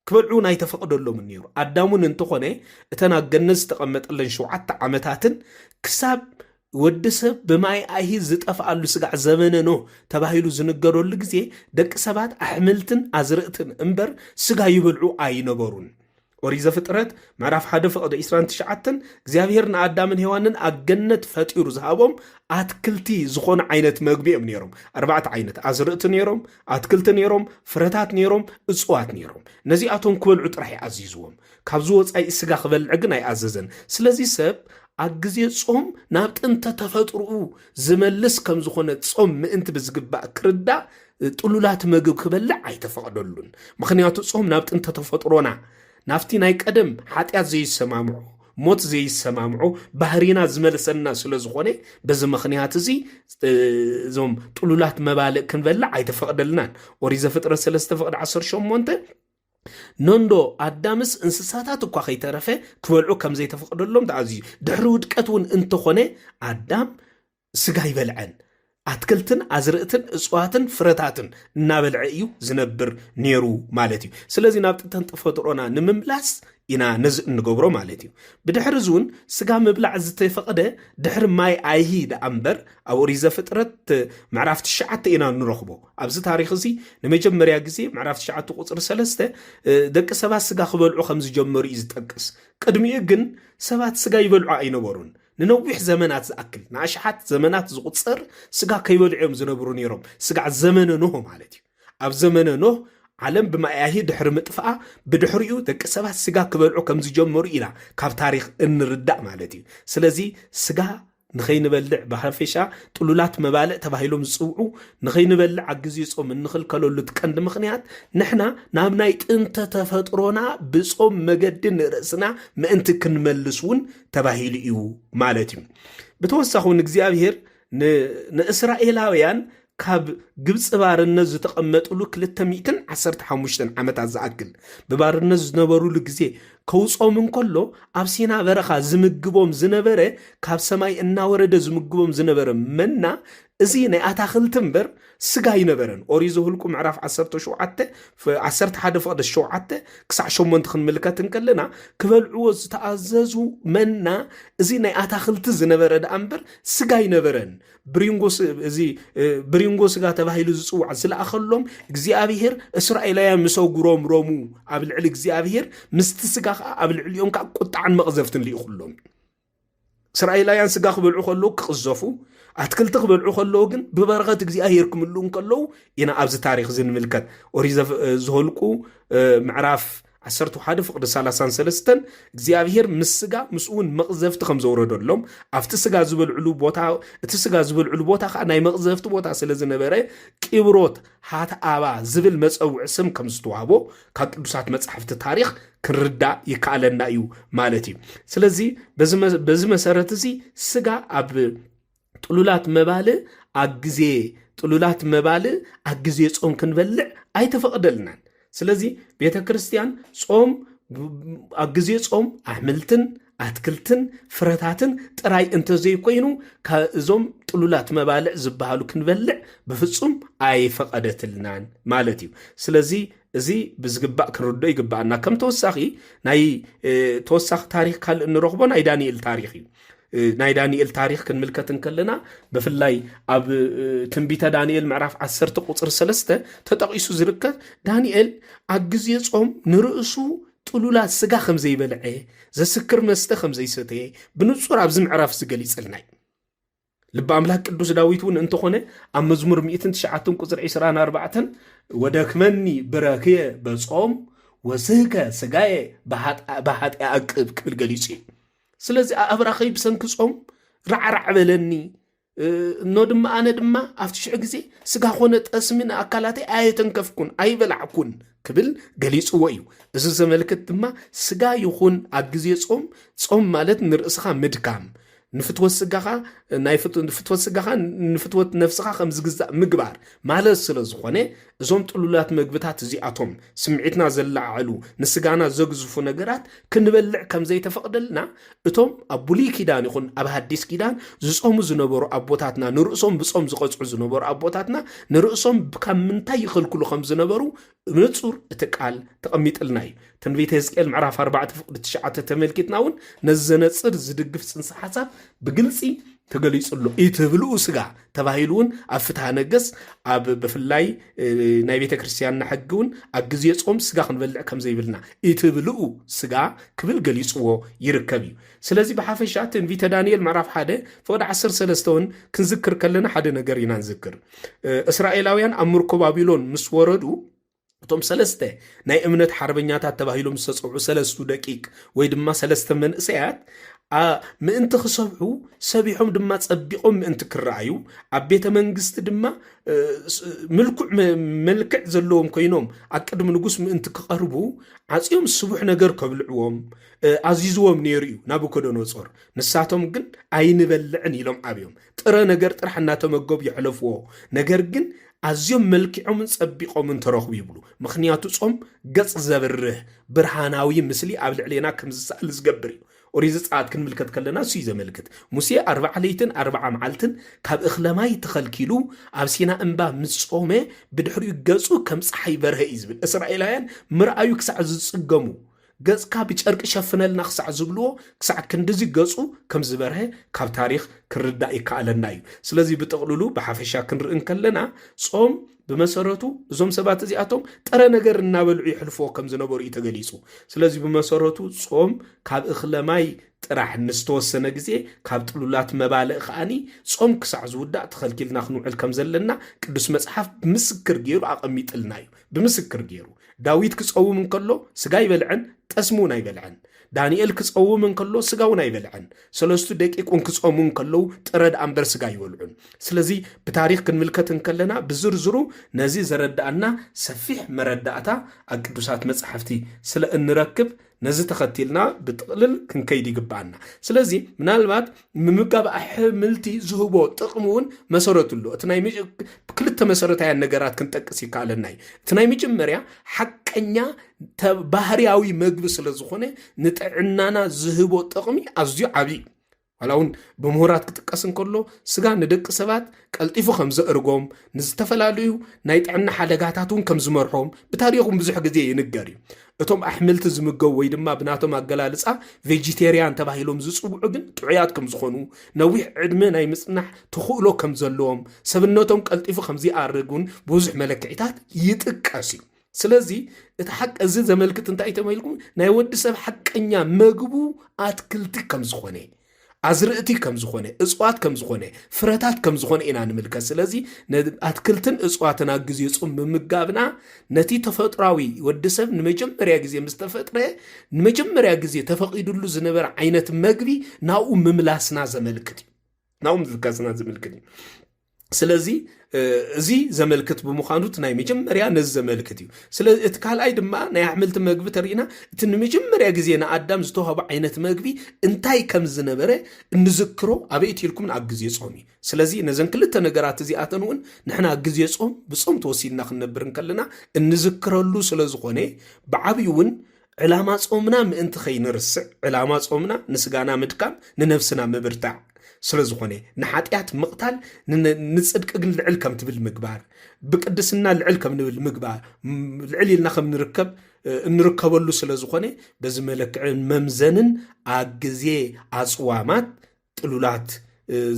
ክበልዑን ኣይተፈቕደሎምን ነይሩ ኣዳሙን እንተኾነ እተን ኣብ ገነት ዝተቐመጠለን 7 ዓመታትን ክሳብ ወዲ ሰብ ብማይ ኣይሂ ዝጠፍኣሉ ስጋዕ ዘመነ ኖህ ተባሂሉ ዝንገረሉ ግዜ ደቂ ሰባት ኣሕምልትን ኣዝርእትን እምበር ስጋ ይበልዑ ኣይነበሩን ኦሪት ዘፍጥረት ምዕራፍ 1:29 እግዚአብሔር ንኣዳምን ሔዋንን ኣብ ገነት ፈጢሩ ዝሃቦም ኣትክልቲ ዝኾነ ዓይነት መግቢ እዮም ነይሮም 4 ዓይነት ኣዝርእቲ ነይሮም ኣትክልቲ ነይሮም ፍረታት ነይሮም እጽዋት ነይሮም ነዚኣቶም ክበልዑ ጥራሕ ኣዚዝዎም ካብዚ ወፃኢ ስጋ ክበልዕ ግን ኣይኣዘዘን ስለዚ ሰብ ኣብ ግዜ ጾም ናብ ጥንተ ተፈጥሮኡ ዝመልስ ከም ዝኾነ ጾም ምእንቲ ብዝግባእ ክርዳእ ጥሉላት መግቢ ክበልዕ ኣይተፈቕደሉን ምክንያቱ ጾም ናብ ጥንተ ተፈጥሮና ናፍቲ ናይ ቀደም ሓጢአት ዘይሰማምዑ ሞት ዘይሰማምዑ ባህሪና ዝመልሰና ስለ ዝኾነ በዚ ምኽንያት እዚ እዞም ጥሉላት መባልዕ ክንበልዕ ኣይተፈቕደልናን ኦሪት ዘፍጥረት 3:18 ነንዶ ኣዳምስ እንስሳታት እኳ ከይተረፈ ክበልዑ ከም ዘይተፈቕደሎም ተኣዝዩ ድሕሪ ውድቀት እውን እንተኾነ ኣዳም ስጋ ይበልዐን ኣትክልትን ኣዝርእትን እጽዋትን ፍረታትን እናበልዐ እዩ ዝነብር ነይሩ ማለት እዩ ስለዚ ናብ ጥንተ ተፈጥሮና ንምምላስ ኢና ነዚ እንገብሮ ማለት እዩ ብድሕሪ እውን ስጋ ምብላዕ ዝተፈቐደ ድሕሪ ማይ ኣይሂ ደኣ እምበር ኣብ ኦሪት ዘፍጥረት ምዕራፍ 9 ኢና ንረኽቦ ኣብዚ ታሪክ እዚ ንመጀመርያ ግዜ ምዕራፍ 9:3 ደቂ ሰባት ስጋ ክበልዑ ከም ዝጀመሩ እዩ ዝጠቅስ ቅድሚኡ ግን ሰባት ስጋ ይበልዑ ኣይነበሩን ንነዊሕ ዘመናት ዝኣክል ንኣሽሓት ዘመናት ዝቁፅር ስጋ ከይበልዑም ዝነብሩ ነይሮም ስጋዕ ዘመነ ኖህ ማለት እዩ ኣብ ዘመነ ኖህ ዓለም ብማያሂ ድሕሪ ምጥፍኣ ብድሕሪኡ ደቂ ሰባት ስጋ ክበልዑ ከም ዝጀመሩ ኢና ካብ ታሪክ እንርዳእ ማለት እዩ ስለዚ ስጋ ንኸይንበልዕ ብሃፈሻ ጥሉላት መባልዕ ተባሂሎም ዝጽውዑ ንኸይንበልዕ ኣብ ግዜ ጾም እንኽልከለሉ ቀንዲ ምኽንያት ንሕና ናብ ናይ ጥንተ ተፈጥሮና ብጾም መገዲ ንርእስና ምእንቲ ክንመልስ እውን ተባሂሉ እዩ ማለት እዩ ብተወሳኺ እውን እግዚኣብሔር ንእስራኤላውያን ካብ ግብፅ ባርነት ዝተቐመጡሉ 215 ዓመታት ዝኣክል ብባርነት ዝነበሩሉ ግዜ ከውጾም እንከሎ ኣብ ሲና በረኻ ዝምግቦም ዝነበረ ካብ ሰማይ እናወረደ ዝምግቦም ዝነበረ መና እዚ ናይ ኣታኽልቲ እምበር ስጋ ይነበረን ኦሪት ዘኍልቍ ምዕራፍ 11:7 ክሳዕ 8 ክንምልከት እንከለና ክበልዕዎ ዝተኣዘዙ መና እዚ ናይ ኣታኽልቲ ዝነበረ ደኣ እምበር ስጋ ይነበረን ብሪንጎ ስጋ ተባሂሉ ዝጽዋዕ ዝለኣኸሎም እግዚኣብሔር እስራኤላውያን ምሰጉሮም ሮሙ ኣብ ልዕሊ እግዚኣብሔር ምስቲ ስጋ ከዓ ኣብ ልዕሊኦም ከዓ ቁጣዕን መቕዘፍትን ልኢኹሎም እስራኤላውያን ስጋ ክበልዑ ከለዉ ክቕዘፉ ኣትክልቲ ክበልዑ ከለዉ ግን ብበረኸት እግዚኣብሔር ክምልኡ ከለዉ ኢና ኣብዚ ታሪክ ዝንምልከት ኦሪት ዘኍልቍ ምዕራፍ 11 ፍቅዲ 33 እግዚአብሔር ምስጋ ምስኡን መቅዘፍቲ ከም ዘውረደሎም ኣብቲ ስጋ ዝበልዕሉ ቦታ እቲ ስጋ ዝበልዕሉ ቦታ ከዓ ናይ መቅዘፍቲ ቦታ ስለ ዝነበረ ቂብሮት ሃትኣባ ዝብል መፀውዒ ስም ከም ዝተዋህቦ ካብ ቅዱሳት መጻሕፍቲ ታሪክ ክንርዳእ ይከኣለና እዩ ማለት እዩ። ስለዚ በዚ መሰረት እዚ ስጋ ኣብ ጥሉላት መባልእ ኣግዜ ጥሉላት መባልእ ኣግዜ ጾም ክንበልዕ ኣይተፈቅደልናን። ስለዚ ቤተ ክርስቲያን ጾም ኣግዜ ጾም ኣሕምልትን ኣትክልትን ፍረታትን ጥራይ እንተዘይኮይኑ እዞም ጥሉላት መባልዕ ዝበሃሉ ክንበልዕ ብፍጹም ኣይፈቀደትልናን ማለት እዩ። ስለዚ እዚ ብዝግባእ ክንርዶ ይግባአና። ከም ተወሳኺ ናይ ተወሳኺ ታሪክ ካልእ እንረኽቦ ናይ ዳንኤል ታሪክ እዩ። ናይ ዳንኤል ታሪክ ክንምልከት እንከለና ብፍላይ ኣብ ትንቢተ ዳንኤል ምዕራፍ 10 ቁፅሪ 3 ተጠቂሱ ዝርከብ ዳንኤል ኣብ ግዜ ጾም ንርእሱ ጥሉላት ስጋ ከም ዘይበልዐ ዘስክር መስተ ከም ዘይሰተየ ብንጹር ኣብዚ ምዕራፍ ዝገሊጸልና እዩ። ልበ ኣምላክ ቅዱስ ዳዊት እውን እንተኾነ ኣብ መዝሙር 109 ቁፅሪ 24 ወደክመኒ ብረክየ በጾም ወስህከ ስጋየ ብሓጢኣ ኣቅብ ክብል ገሊጹ እዩ። ስለዚ ኣብራኸይ ብሰንኪ ጾም ራዕራዕ በለኒ እኖ ድማ ኣነ ድማ ኣብቲ ሽዑ ግዜ ስጋ ኮነ ጠስሚ ንኣካላተይ ኣየተንከፍኩን ኣይበላዕኩን ክብል ገሊጽዎ እዩ። እዚ ዘመልክት ድማ ስጋ ይኹን ኣብ ግዜ ጾም ማለት ንርእስኻ ምድካም ንፍትወት ስጋኻ ንፍትወት ነፍስኻ ከም ዝግዛእ ምግባር ማለት ስለ ዝኾነ እዞም ጥሉላት መግብታት እዚኣቶም ስምዒትና ዘላዓሉ ንስጋና ዘግዝፉ ነገራት ክንበልዕ ከም ዘይተፈቅደልና እቶም ኣብ ብሉይ ኪዳን ይኹን ኣብ ሓዲስ ኪዳን ዝጾሙ ዝነበሩ ኣቦታትና ንርእሶም ብጾም ዝቐጽዑ ዝነበሩ ኣቦታትና ንርእሶም ካብ ምንታይ ይኽልክሉ ከም ዝነበሩ ንጹር እቲ ቃል ተቐሚጥልና እዩ። ትንቢተ ሕዝቅኤል ምዕራፍ 4 ፍቅዲ 9 ተመልኪትና እውን ነዘነጽር ዝድግፍ ጽንሰ ሓሳብ ብግልፂ ተገሊጹሎ ኢትብልኡ ስጋ ተባሂሉ እውን ኣብ ፍትሐ ነገሥት ኣብ ብፍላይ ናይ ቤተ ክርስቲያንና ሕጊ እውን ኣብ ግዜ ጾም ስጋ ክንበልዕ ከም ዘይብልና ኢትብልኡ ስጋ ክብል ገሊጽዎ ይርከብ እዩ። ስለዚ ብሓፈሻ ትንቢተ ዳንኤል ምዕራፍ 1 ፍቅዲ 13 እውን ክንዝክር ከለና ሓደ ነገር ኢና ንዝክር። እስራኤላውያን ኣብ ምርኮ ባቢሎን ምስ ወረዱ እቶም 3 ናይ እምነት ሓርበኛታት ተባሂሎም ዝተጸውዑ 3 ደቂቅ ወይ ድማ 3 መንእሰያት ምእንቲ ክሰብሑ ሰቢሖም ድማ ጸቢቆም ምእንቲ ክረአዩ ኣብ ቤተ መንግስቲ ድማ መልክዕ ዘለዎም ኮይኖም ኣብ ቅድሚ ንጉስ ምእንቲ ክቐርቡ ዓጽዮም ስቡሕ ነገር ከብልዕዎም ኣዚዝዎም ነይሩ እዩ ናቡከደነፆር። ንሳቶም ግን ኣይንበልዕን ኢሎም ኣብዮም ጥረ ነገር ጥራሕ እናተመገቡ ይሕለፍዎ። ነገር ግን ኣዝዮም መልኪዖምን ጸቢቆምን ተረኽቡ ይብሉ። ምክንያቱ ጾም ገጽ ዘብርህ ብርሃናዊ ምስሊ ኣብ ልዕሌና ከም ዝሰኣል ዝገብር እዩ። ኦሪት ዘጸአት ክንምልከት ከለና እሱ ዘመልክት ሙሴ 40 ለይትን 40 መዓልትን ካብ እኽለማይ ተኸልኪሉ ኣብ ሲና እምባ ምስ ጾመ ብድሕሪኡ ገጹ ከም ፀሓይ በርሀ እዩ ዝብል። እስራኤላውያን ምርኣዩ ክሳዕ ዝጽገሙ ገጽካ ብጨርቂ ሸፍነልና ክሳዕ ዝብልዎ ክሳዕ ክንድዚ ገጹ ከም ዝበርሀ ካብ ታሪክ ክርዳእ ይከኣለና እዩ። ስለዚ ብጥቕልሉ ብሓፈሻ ክንርኢ ከለና ጾም ብመሰረቱ እዞም ሰባት እዚኣቶም ጥረ ነገር እናበልዑ ይሕልፍዎ ከም ዝነበሩ እዩ ተገሊጹ። ስለዚ ብመሰረቱ ጾም ካብ እኽለማይ ጥራሕ ንዝተወሰነ ግዜ ካብ ጥሉላት መባልዕ ከኣኒ ጾም ክሳዕ ዝውዳእ ተኸልኪልና ክንውዕል ከም ዘለና ቅዱስ መጽሓፍ ብምስክር ገይሩ ኣቐሚጥልና እዩ። ብምስክር ገይሩ ዳዊት ክጸውም እንከሎ ስጋ ይበልዕን ጠስሙ እውን ኣይበልዕን። ዳንኤል ክጸውም እንከሎ ስጋ እውን ኣይበልዕን። 3 ደቂቅ እውን ክጾሙ እንከለው ጥረ ዳኣምበር ስጋ ይበልዑን። ስለዚ ብታሪክ ክንምልከት እንከለና ብዝርዝሩ ነዚ ዘረዳእና ሰፊሕ መረዳእታ ኣብ ቅዱሳት መጽሓፍቲ ስለ እንረክብ ነዚ ተኸቲልና ብጥቕልል ክንከይድ ይግባአና። ስለዚ ምናልባት ምምጋብ ኣሕምልቲ ዝህቦ ጥቕሚ እውን መሰረቱ ኣሎ። እቲ ናይ ክልተ መሰረታውያን ነገራት ክንጠቅስ ይከኣለና እዩ። እቲ ናይ መጀመርያ ሓቀኛ ባህርያዊ ምግቢ ስለ ዝኾነ ንጥዕናና ዝህቦ ጥቕሚ ኣዝዩ ዓብይ ዋላውን ብምሁራት ክጥቀስ እንከሎ ስጋ ንደቂ ሰባት ቀልጢፉ ከም ዘእርጎም ንዝተፈላለዩ ናይ ጥዕና ሓደጋታት እውን ከም ዝመርሖም ብታሪኹም ብዙሕ ግዜ ይንገር እዩ። እቶም ኣሕምልቲ ዝምገቡ ወይ ድማ ብናቶም ኣገላልፃ ቬጂቴርያን ተባሂሎም ዝፅውዑ ግን ጥዑያት ከም ዝኾኑ ነዊሕ ዕድመ ናይ ምጽናሕ ተኽእሎ ከም ዘለዎም ሰብነቶም ቀልጢፉ ከም ዝኣርጉን ብዙሕ መለክዒታት ይጥቀስ እዩ። ስለዚ እቲ ሓቅ እዚ ዘመልክት እንታይ ተመልኩም ናይ ወዲ ሰብ ሓቀኛ ምግቡ ኣትክልቲ ከም ዝኾነ አዝርእቲ ከም ዝኾነ እጽዋት ከም ዝኾነ ፍረታት ከም ዝኾነ ኢና ንምልከት ስለዚ አትክልትን እጽዋትን ኣብ ግዜ ጾም ብምጋብና ነቲ ተፈጥሯዊ ወዲሰብ ንመጀመርያ ግዜ ምስ ተፈጥረ ንመጀመርያ ግዜ ተፈቂዱሉ ዝነበረ ዓይነት መግቢ ናብኡ ምምላስና ዘመልክት ናብኡ ምዝጋስና ዘመልክት ስለዚ እዚ ዘመልክት ብምዃኑት ናይ መጀመርያ ነዚ ዘመልክት እዩ ስለዚ እቲ ካልኣይ ድማ ናይ ኣሕምልቲ መግቢ ተሪእና እቲ ንመጀመርያ ግዜ ንኣዳም ዝተዋህቦ ዓይነት መግቢ እንታይ ከም ዝነበረ እንዝክሮ ኣበይቲ ኢልኩም ኣብ ግዜ ጾም እዩ ስለዚ ነዘን ክልተ ነገራት እዚኣተን እውን ንሕና ኣብ ግዜ ጾም ብጾም ተወሲድና ክንነብር ከለና እንዝክረሉ ስለ ዝኾነ ብዓብዪ እውን ዕላማ ጾምና ምእንቲ ከይንርስዕ ዕላማ ጾምና ንስጋና ምድካም ንነፍስና ምብርታዕ ስለ ዝኾነ ንሓጢያት ምቕታል ንጽድቂ ግን ልዕል ከም ትብል ምግባር ብቅድስና ልዕል ከም ንብል ምግባር ልዕል ኢልና ከም ንርከብ እንርከበሉ ስለ ዝኾነ በዚ መለክዕን መምዘንን ኣብ ግዜ ኣጽዋማት ጥሉላት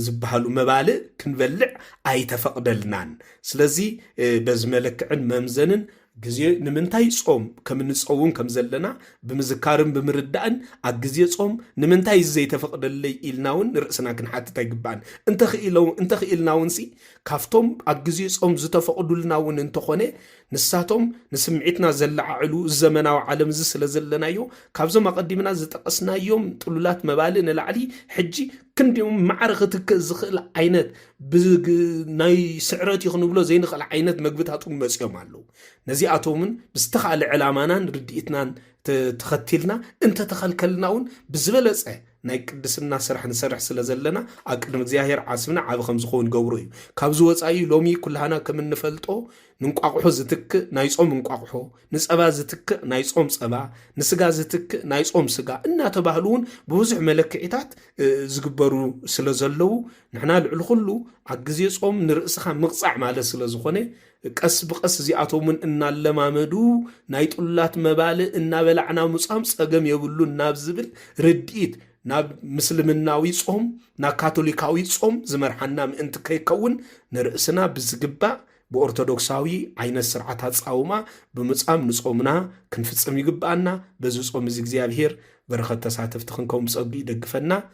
ዝበሃሉ መባልእ ክንበልዕ ኣይተፈቕደልናን ስለዚ በዚ መለክዕን መምዘንን ግዜ ንምንታይ ጾም ከም ንጸውም ከም ዘለና ብምዝካርን ብምርዳእን ኣብ ግዜ ጾም ንምንታይ ዘይተፈቕደለይ ኢልናውን ርእስና ክንሓትት ኣይግባእን እንተኽኢልናውን ሲ ካፍቶም ኣብ ግዜ ጾም ዝተፈቕዱልናውን እንተኾነ ንሳቶም ንስምዒትና ዘለዓዕሉ ዘመናዊ ዓለም እዚ ስለ ዘለናዮ ካብዞም ኣቐዲምና ዝጠቐስናዮም ጥሉላት መባልእ ንላዕሊ ሕጂ ክንዲኦም ማዕረ ክትክእ ዝኽእል ዓይነት ናይ ስዕረት ይኽንብሎ ዘይንኽእል ዓይነት መግብታት እውን መፅኦም ኣለዉ ነዚኣቶምን ብዝተኻእለ ዕላማናን ርድኢትናን ተኸቲልና እንተተኸልከልና እውን ብዝበለፀ ናይ ቅድስና ስራሕ ንሰርሕ ስለ ዘለና ኣብ ቅድሚ እግዚኣብሔር ዓስብና ዓብ ከም ዝኸውን ገብሮ እዩ ካብዚ ወፃኢ ሎሚ ኩላሃና ከም እንፈልጦ ንንቋቑሖ ዝትክእ ናይ ጾም እንቋቑሖ ንፀባ ዝትክእ ናይ ጾም ፀባ ንስጋ ዝትክእ ናይ ጾም ስጋ እናተባህሉ እውን ብብዙሕ መለክዒታት ዝግበሩ ስለ ዘለዉ ንሕና ልዕሊ ኩሉ ኣብ ግዜ ጾም ንርእስኻ ምቕፃዕ ማለት ስለ ዝኾነ ቀስ ብቀስ እዚኣቶምን እናለማመዱ ናይ ጥሉላት መባልእ እናበላዕና ምጻም ፀገም የብሉ ናብ ዝብል ርድኢት ናብ ምስልምናዊ ጾም ናብ ካቶሊካዊ ጾም ዝመርሓና ምእንቲ ከይከውን ንርእስና ብዝግባእ ብኦርቶዶክሳዊ ዓይነት ስርዓታት ጻውማ ብምጻም ንጾምና ክንፍጽም ይግባአና በዚ ጾም እዚ እግዚኣብሔር በረኸት ተሳተፍቲ ክንከውን ብጸጊ ይደግፈና